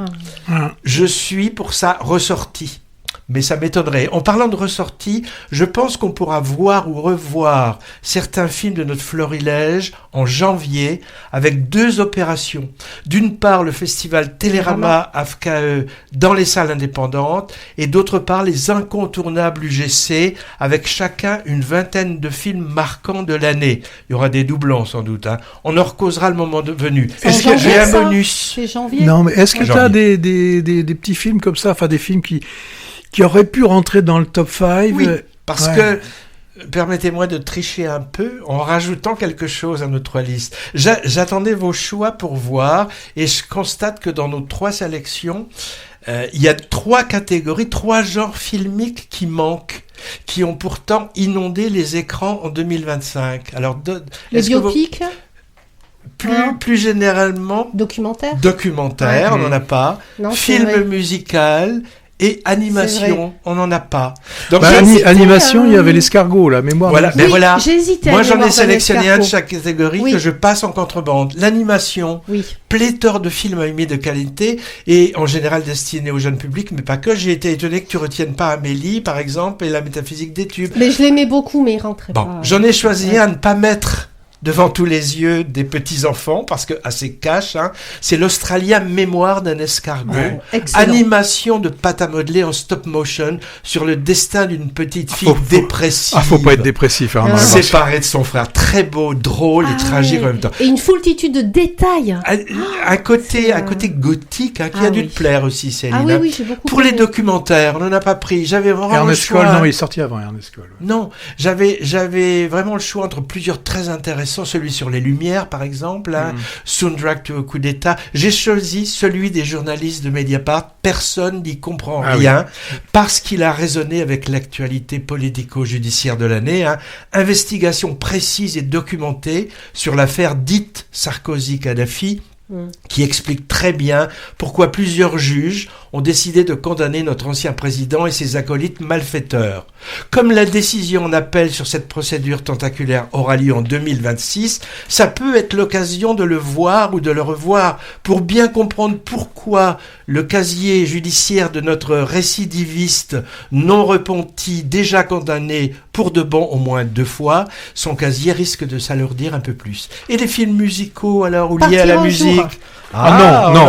Ah. Je suis pour ça ressorti. Mais ça m'étonnerait. En parlant de ressortie, je pense qu'on pourra voir ou revoir certains films de notre florilège en janvier avec 2 opérations. D'une part, le festival Télérama AFKE dans les salles indépendantes et d'autre part, les incontournables UGC avec chacun une vingtaine de films marquants de l'année. Il y aura des doublons sans doute. On en recausera le moment venu. Est-ce que j'ai un bonus? C'est janvier. Non, mais est-ce que tu as Janvier. des petits films comme ça, enfin des films qui auraient pu rentrer dans le top 5? Oui, parce Ouais. que, permettez-moi de tricher un peu en rajoutant quelque chose à notre liste. J'attendais vos choix pour voir et je constate que dans nos 3 sélections, il y a 3 catégories, 3 genres filmiques qui manquent, qui ont pourtant inondé les écrans en 2025. Alors, Les est-ce que vous- biopics, plus généralement, documentaires. documentaire, Ouais. on n'en a pas, Non, c'est film vrai. musical et C'est animation, on n'en a pas. Donc, Bah, j'ai- hésité, animation, il y avait l'escargot, la mémoire. Voilà, de- mais voilà. J'ai hésité. Moi, à j'en ai mémoire d'un sélectionné un de escargot. chaque catégorie Oui. que je passe en contrebande. L'animation, Oui. pléthore de films animés de qualité et en général destinés au jeune public, mais pas que. J'ai été étonné que tu retiennes pas Amélie, par exemple, et la métaphysique des tubes. Mais je l'aimais beaucoup, mais il rentrait Bon, pas. j'en ai choisi un à ne pas mettre devant tous les yeux des petits-enfants, parce que assez cash, c'est l'Australien Mémoire d'un escargot. Ouais. Excellent. Animation de pâte à modeler en stop motion sur le destin d'une petite fille faut- dépressive. Ah, faut pas être dépressif. Hein, dans la version. Séparée de son frère. Très beau, drôle et Ah tragique ouais. en même temps. Et une foultitude de détails. Un côté, c'est, un côté gothique qui ah a dû oui. te plaire aussi, Céline. Ah oui, oui, j'ai beaucoup Pour les aimé. documentaires, on n'en a pas pris. J'avais vraiment le Ernest choix. Cole, non, il est sorti avant Ernest Cole. Non, j'avais vraiment le choix entre plusieurs très intéressants, celui sur les Lumières par exemple, Soundtrack to a coup d'État. J'ai choisi celui des journalistes de Mediapart. Personne n'y comprend Ah rien parce qu'il a résonné avec l'actualité politico-judiciaire de l'année. Investigation précise et documentée sur l'affaire dite Sarkozy-Kadhafi, qui explique très bien pourquoi plusieurs juges ont décidé de condamner notre ancien président et ses acolytes malfaiteurs. Comme la décision en appel sur cette procédure tentaculaire aura lieu en 2026, ça peut être l'occasion de le voir ou de le revoir pour bien comprendre pourquoi le casier judiciaire de notre récidiviste non repenti, déjà condamné pour de bon au moins 2 fois, son casier risque de s'alourdir un peu plus. Et les films musicaux alors, ou liés à Partir la un musique? jour. Ah non, non.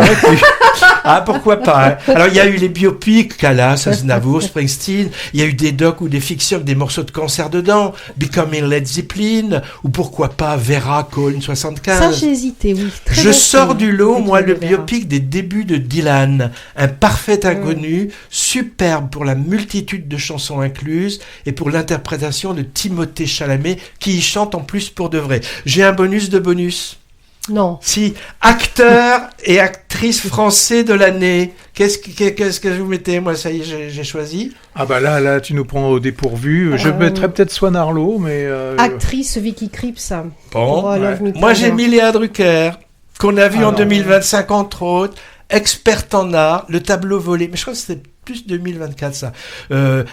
Pourquoi pas. Alors, il y a eu les biopics, Callas, Aznavour, Springsteen. Il y a eu des docs ou des fictions avec des morceaux de concert dedans. Becoming Led Zeppelin. Ou pourquoi pas Vera, Cone 75. Ça, j'ai hésité, oui. Très Je bon sors film. du lot, Oui, moi, tu le le verras. biopic des débuts de Dylan. Un parfait inconnu, superbe pour la multitude de chansons incluses et pour l'interprétation de Timothée Chalamet, qui y chante en plus pour de vrai. J'ai un bonus de bonus. Non. Si, acteur et actrice français de l'année. Qu'est-ce que vous mettez? Moi, ça y est, j'ai choisi. Ah bah là, tu nous prends au dépourvu. Je mettrais peut-être Swan Arlo, mais... Actrice Vicky Krieps. Bon, Pour Love Me moi j'ai Tender. mis Léa Drucker, qu'on a vu en Alors, 2025 entre autres, experte en art, le tableau volé, mais je crois que c'était plus 2024 ça.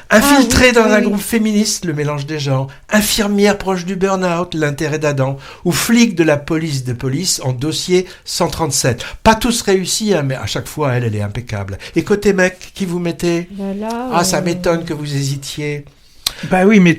Infiltrée oui, dans oui, un oui. groupe féministe, le mélange des genres, infirmière proche du burn-out, l'intérêt d'Adam, ou flic de la police de police en dossier 137. Pas tous réussis, mais à chaque fois elle est impeccable. Et côté mec, qui vous mettez? Voilà, Ça m'étonne que vous hésitiez. Bah oui, mais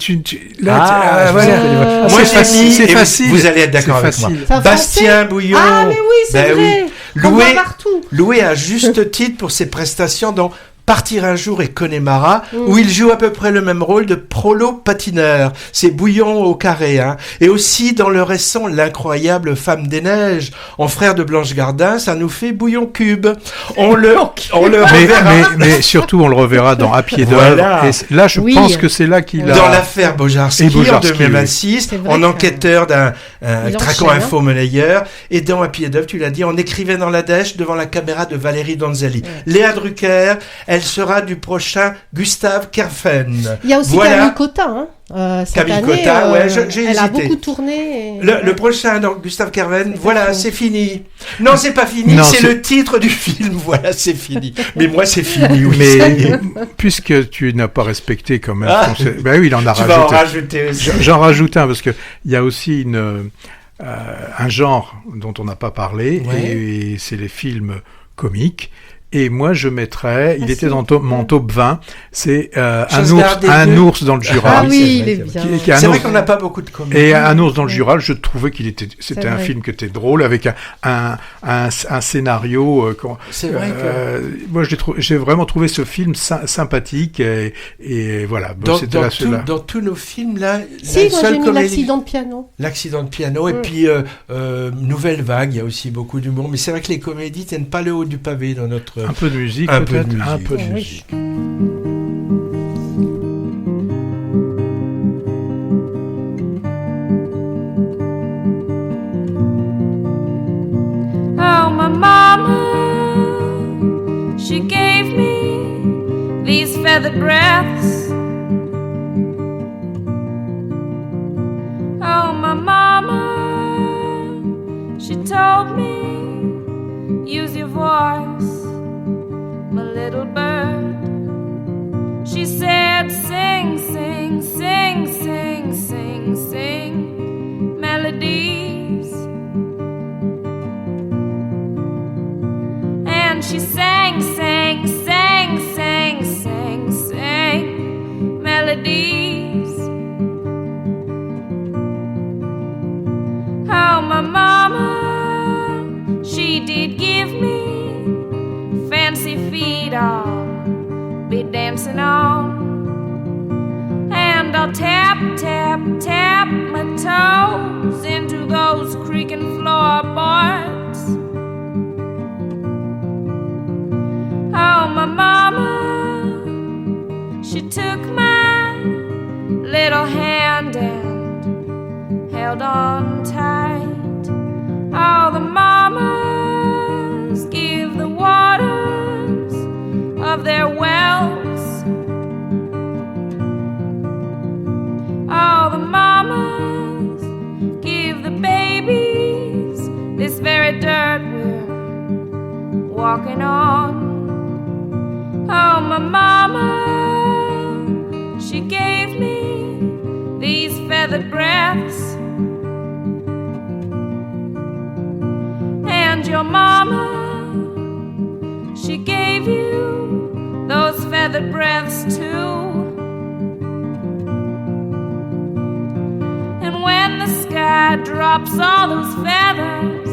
là, je voilà. sais. Ah, Moi, c'est j'ai mis, c'est et facile. vous allez être d'accord C'est avec moi. facile. C'est un Bastien Bouillon. Ah, mais oui, c'est Ben vrai. oui. On Loué, voit partout. loué à juste titre pour ses prestations dans Partir un jour et Connemara, où il joue à peu près le même rôle de prolo patineur. C'est Bouillon au carré, Et aussi dans le récent L'incroyable Femme des Neiges, en frère de Blanche Gardin, ça nous fait Bouillon cube. On le reverra. Mais surtout, on le reverra dans À pied d'œuvre. Voilà. Et là, je Oui. pense que c'est là qu'il a... Dans l'affaire Bojarski, Et Bojarski, en 2026, oui. C'est vrai en que- enquêteur d'un Il traquant enchaîne, info-monnayeur, et dans À pied d'œuvre, tu l'as dit, en écrivain dans la dèche devant la caméra de Valérie Donzelli. Léa Drucker, elle elle sera du prochain Gustave Kerfen. Il y a aussi Camille Cotin. Cette Camille année, Cotin, ouais, j'ai elle a hésité. beaucoup tourné. Le prochain, donc, Gustave Kerven, C'est voilà, pas c'est fini. Non, c'est pas fini, Non, c'est le titre du film, voilà, c'est fini. Mais moi, c'est fini, oui. Mais puisque tu n'as pas respecté quand même, ben oui, il en a Tu rajouté. vas en rajouter aussi. J'en rajoute un parce que il y a aussi un genre dont on n'a pas parlé et c'est les films comiques. Et moi, je mettrais, il était dans mon top 20, c'est un ours dans le Jura. Ah oui, il est bien. C'est vrai qu'on n'a pas beaucoup de comédies. Et un ours dans le Jura, je trouvais c'était un film qui était drôle avec un scénario. C'est vrai que... moi, j'ai vraiment trouvé ce film sympathique et voilà. Dans tous nos films là, si, moi j'ai mis l'accident de piano. L'accident de piano et puis Nouvelle Vague, il y a aussi beaucoup d'humour. Mais c'est vrai que les comédies tiennent pas le haut du pavé dans notre. Un peu de musique, un peut-être. peu de musique. Un peu de musique. Oh, my mama, she gave me these feathered breaths. Oh, my mama, she told me, use your voice, my little bird. She said, sing, sing, sing, sing, sing, sing melodies. And she sang, sang, sang, sang, sang, sang melodies. Oh, my mama, she did give me fancy feet I'll be dancing on. And I'll tap, tap, tap my toes into those creaking floorboards. Oh, my mama, she took my little hand and held on tight. Oh, the mamas give the waters of their wells. Oh, the mamas give the babies this very dirt we're walking on. Oh, my mama, she gave me these feathered breaths. And your mama, she gave you those feathered breaths too. And when the sky drops all those feathers,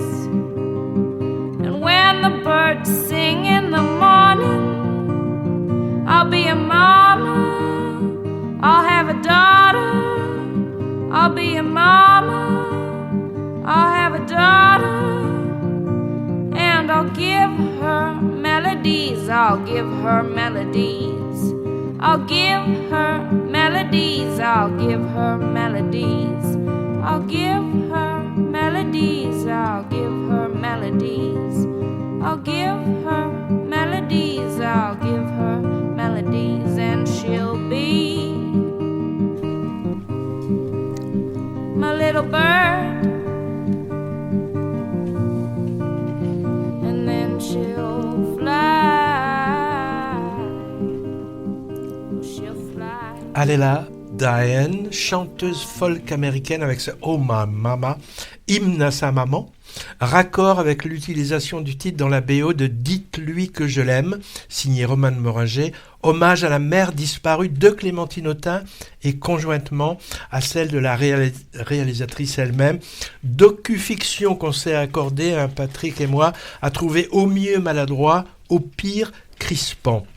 and when the birds sing in the morning, I'll be a mama, I'll have a daughter. I'll be a mama, I'll have a daughter. And I'll give her melodies, I'll give her melodies. I'll give her melodies, I'll give her melodies. I'll give her melodies, I'll give her melodies. I'll give her melodies, I'll give her melodies. And she'll be my little bird. And then she'll fly. She'll fly. Alela Diane, chanteuse folk américaine avec ce Oh My Mama, hymne à sa maman, raccord avec l'utilisation du titre dans la BO de Dites-lui que je l'aime, signé Roman Moringer, hommage à la mère disparue de Clémentine Autain et conjointement à celle de la réalisatrice elle-même. Docu-fiction qu'on s'est accordé, hein, Patrick et moi, à trouver au mieux maladroit, au pire crispant.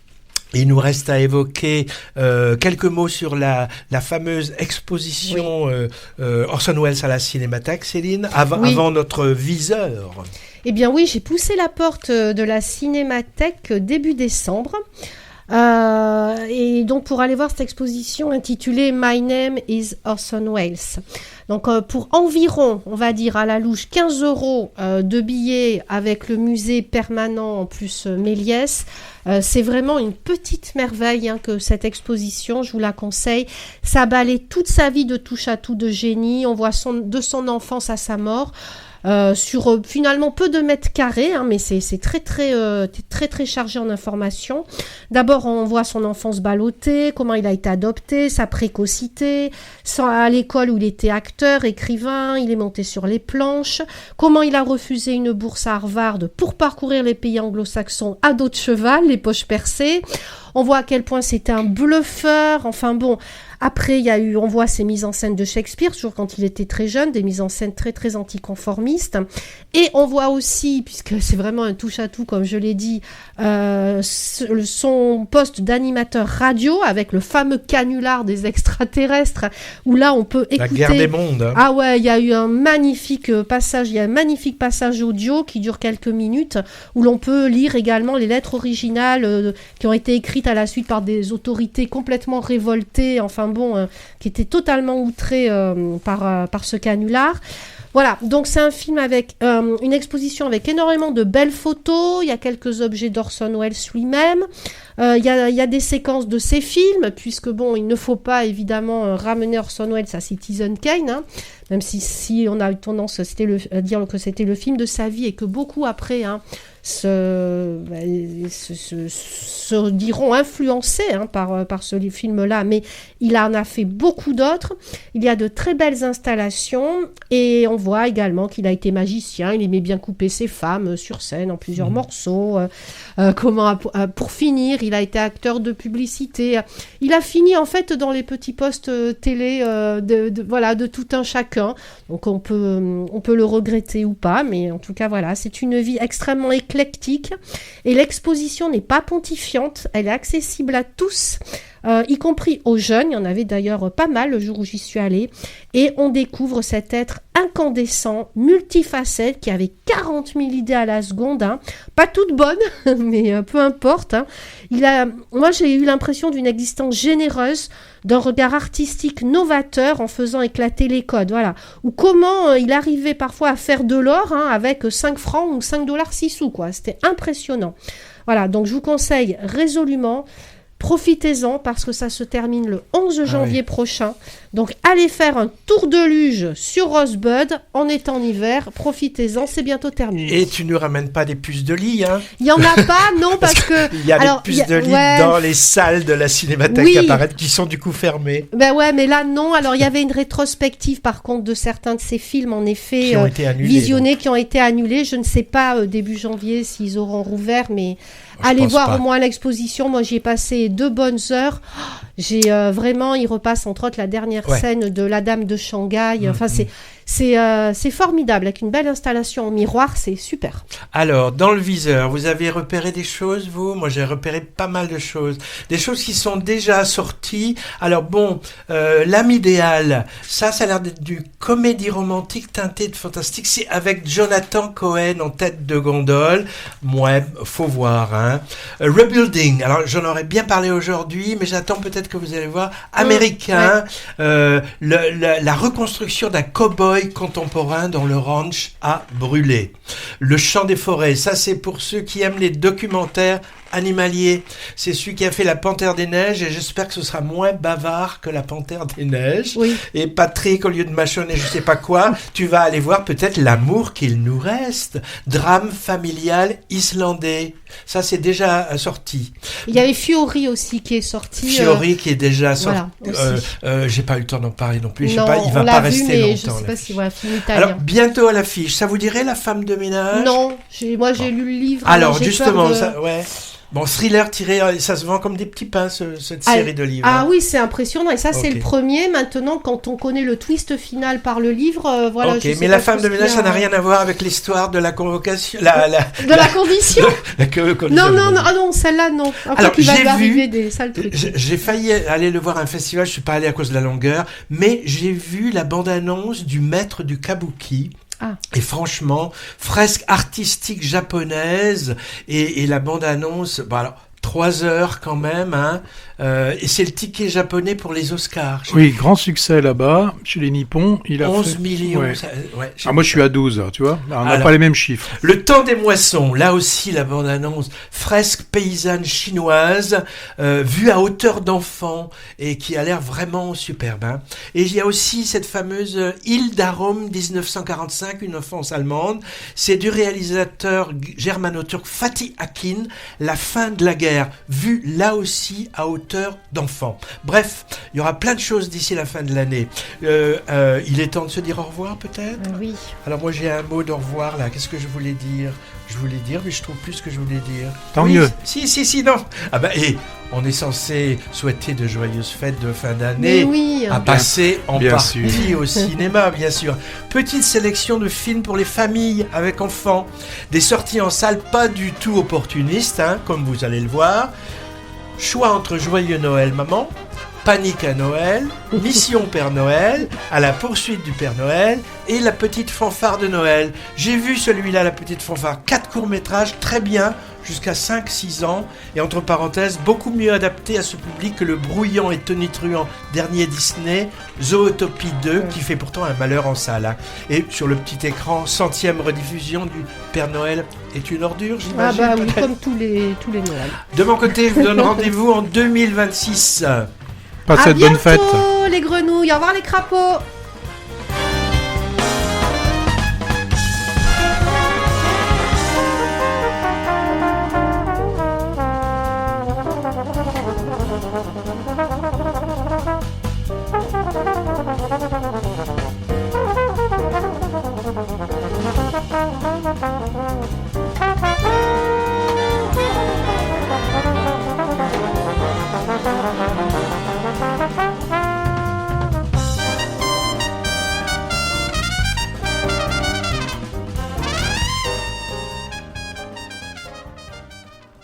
Il nous reste à évoquer quelques mots sur la fameuse exposition Orson Welles à la Cinémathèque, Céline, avant notre viseur. Eh bien oui, j'ai poussé la porte de la Cinémathèque début décembre. Et donc pour aller voir cette exposition intitulée My Name is Orson Welles. Donc pour environ, on va dire à la louche, 15 € de billets avec le musée permanent en plus Méliès, c'est vraiment une petite merveille que cette exposition, je vous la conseille. Ça balaie toute sa vie de touche à tout de génie, on voit de son enfance à sa mort. Sur finalement peu de mètres carrés, mais c'est très chargé en informations. D'abord, on voit son enfance ballottée, comment il a été adopté, sa précocité, à l'école où il était acteur, écrivain, il est monté sur les planches, comment il a refusé une bourse à Harvard pour parcourir les pays anglo-saxons à dos de cheval, les poches percées. On voit à quel point c'était un bluffeur, enfin bon. Après, on voit ses mises en scène de Shakespeare, toujours quand il était très jeune, des mises en scène très anticonformistes. Et on voit aussi, puisque c'est vraiment un touche-à-tout, comme je l'ai dit, son poste d'animateur radio avec le fameux canular des extraterrestres, où là, on peut écouter... La guerre des mondes. Hein. Ah ouais, il y a eu un magnifique passage audio qui dure quelques minutes, où l'on peut lire également les lettres originales qui ont été écrites à la suite par des autorités complètement révoltées, enfin bon, qui étaient totalement outrées par ce canular. Voilà, donc c'est un film avec une exposition avec énormément de belles photos, il y a quelques objets d'Orson Welles lui-même, il y a des séquences de ses films, puisque bon, il ne faut pas évidemment ramener Orson Welles à Citizen Kane, même si on a eu tendance à dire que c'était le film de sa vie et que beaucoup après se diront influencés par ce film-là, mais il en a fait beaucoup d'autres. Il y a de très belles installations et on voit également qu'il a été magicien, il aimait bien couper ses femmes sur scène en plusieurs morceaux. Pour finir, il a été acteur de publicité. Il a fini en fait dans les petits postes télé de tout un chacun. Donc on peut le regretter ou pas, mais en tout cas voilà, c'est une vie extrêmement éclectique et l'exposition n'est pas pontifiante, elle est accessible à tous, y compris aux jeunes. Il y en avait d'ailleurs pas mal le jour où j'y suis allée, et on découvre cet être incandescent, multifacette, qui avait 40 000 idées à la seconde, pas toutes bonnes, mais peu importe. Moi j'ai eu l'impression d'une existence généreuse, d'un regard artistique novateur en faisant éclater les codes, voilà. Ou comment il arrivait parfois à faire de l'or avec 5 francs ou 5 $ 6 sous, quoi. C'était impressionnant. Voilà, donc je vous conseille résolument, profitez-en parce que ça se termine le 11 janvier prochain. Donc allez faire un tour de luge sur Rosebud en étant en hiver, profitez-en, c'est bientôt terminé. Et tu ne ramènes pas des puces de lit, Il n'y en a pas, non, parce que... Il y a des puces de lit dans les salles de la Cinémathèque à Paris qui sont du coup fermées. Ben ouais, mais là non. Alors il y avait une rétrospective par contre de certains de ces films, en effet, qui ont été annulés, visionnés, qui ont été annulés. Je ne sais pas début janvier s'ils auront rouvert, mais... Allez voir au moins l'exposition. Moi, j'y ai passé 2 bonnes heures. J'ai vraiment, il repasse entre autres la dernière scène de La Dame de Shanghai. Enfin, c'est formidable, avec une belle installation en miroir, c'est super. Alors, dans le viseur, vous avez repéré des choses, vous ? Moi, j'ai repéré pas mal de choses. Des choses qui sont déjà sorties. Alors bon, L'âme idéale, ça a l'air d'être du comédie romantique teintée de fantastique. C'est avec Jonathan Cohen en tête de gondole. Ouais, faut voir, Rebuilding, alors j'en aurais bien parlé aujourd'hui, mais j'attends peut-être que vous allez voir. Américain, la reconstruction d'un cow-boy contemporain dans le ranch à brûler. Le chant des forêts, ça c'est pour ceux qui aiment les documentaires animalier. C'est celui qui a fait La Panthère des Neiges et j'espère que ce sera moins bavard que La Panthère des Neiges. Oui. Et Patrick, au lieu de mâchonner je sais pas quoi, tu vas aller voir peut-être L'amour qu'il nous reste. Drame familial islandais. Ça, c'est déjà sorti. Il y avait Fiori aussi qui est sorti. Fiori qui est déjà sorti. Voilà, j'ai pas eu le temps d'en parler non plus. Non, il va pas rester longtemps. Je sais pas si voilà, film italien. Alors, bientôt à l'affiche. Ça vous dirait La femme de ménage ? Non, j'ai lu le livre. Alors justement, ça, ouais. Bon, thriller tiré, ça se vend comme des petits pains, cette série de livres. Ah oui, c'est impressionnant. Et ça, c'est le premier. Maintenant, quand on connaît le twist final par le livre, voilà. Ok, mais La femme de ménage, ça n'a rien à voir avec l'histoire de la convocation. De la condition. Non, celle-là, non. Alors, il va arriver des sales trucs. J'ai failli aller le voir à un festival, je suis pas allé à cause de la longueur, mais j'ai vu la bande-annonce du maître du kabuki. Et franchement, fresque artistique japonaise et la bande-annonce, 3 heures quand même, hein. Et c'est le ticket japonais pour les Oscars. Oui, grand succès là-bas, chez les Nippons. Il a 11 fait... millions. Ouais. Moi, je suis à 12, tu vois. On n'a Alors, pas les mêmes chiffres. Le temps des moissons, là aussi la bande-annonce, fresque paysanne chinoise, vue à hauteur d'enfant et qui a l'air vraiment superbe. Hein. Et il y a aussi cette fameuse Île d'Arôme 1945, une enfance allemande. C'est du réalisateur germano-turc Fatih Akin, La fin de la guerre, vue là aussi à hauteur d'enfant. Bref, il y aura plein de choses d'ici la fin de l'année. Il est temps de se dire au revoir peut-être ? Oui. Alors moi j'ai un mot d'au revoir là, qu'est-ce que je voulais dire ? Je voulais dire, mais je trouve plus ce que je voulais dire. Tant mieux. Si, non. Ah bah, et on est censé souhaiter de joyeuses fêtes de fin d'année. Mais oui. À passer en bien partie sûr. au cinéma, bien sûr. Petite sélection de films pour les familles avec enfants. Des sorties en salle pas du tout opportunistes, hein, comme vous allez le voir. Choix entre Joyeux Noël, maman, Panique à Noël, Mission Père Noël, À la poursuite du Père Noël et La petite fanfare de Noël. J'ai vu celui-là, La petite fanfare, 4 courts-métrages, très bien, jusqu'à 5-6 ans, et entre parenthèses, beaucoup mieux adapté à ce public que le bruyant et tonitruant dernier Disney, Zootopie 2, qui fait pourtant un malheur en salle. Hein. Et sur le petit écran, 100e rediffusion du Père Noël est une ordure, Ah j'imagine. bah oui, peut-être. comme tous les Noëls. De mon côté, je vous donne rendez-vous en 2026. Passez de bonnes fêtes. À bientôt les grenouilles, au revoir les crapauds.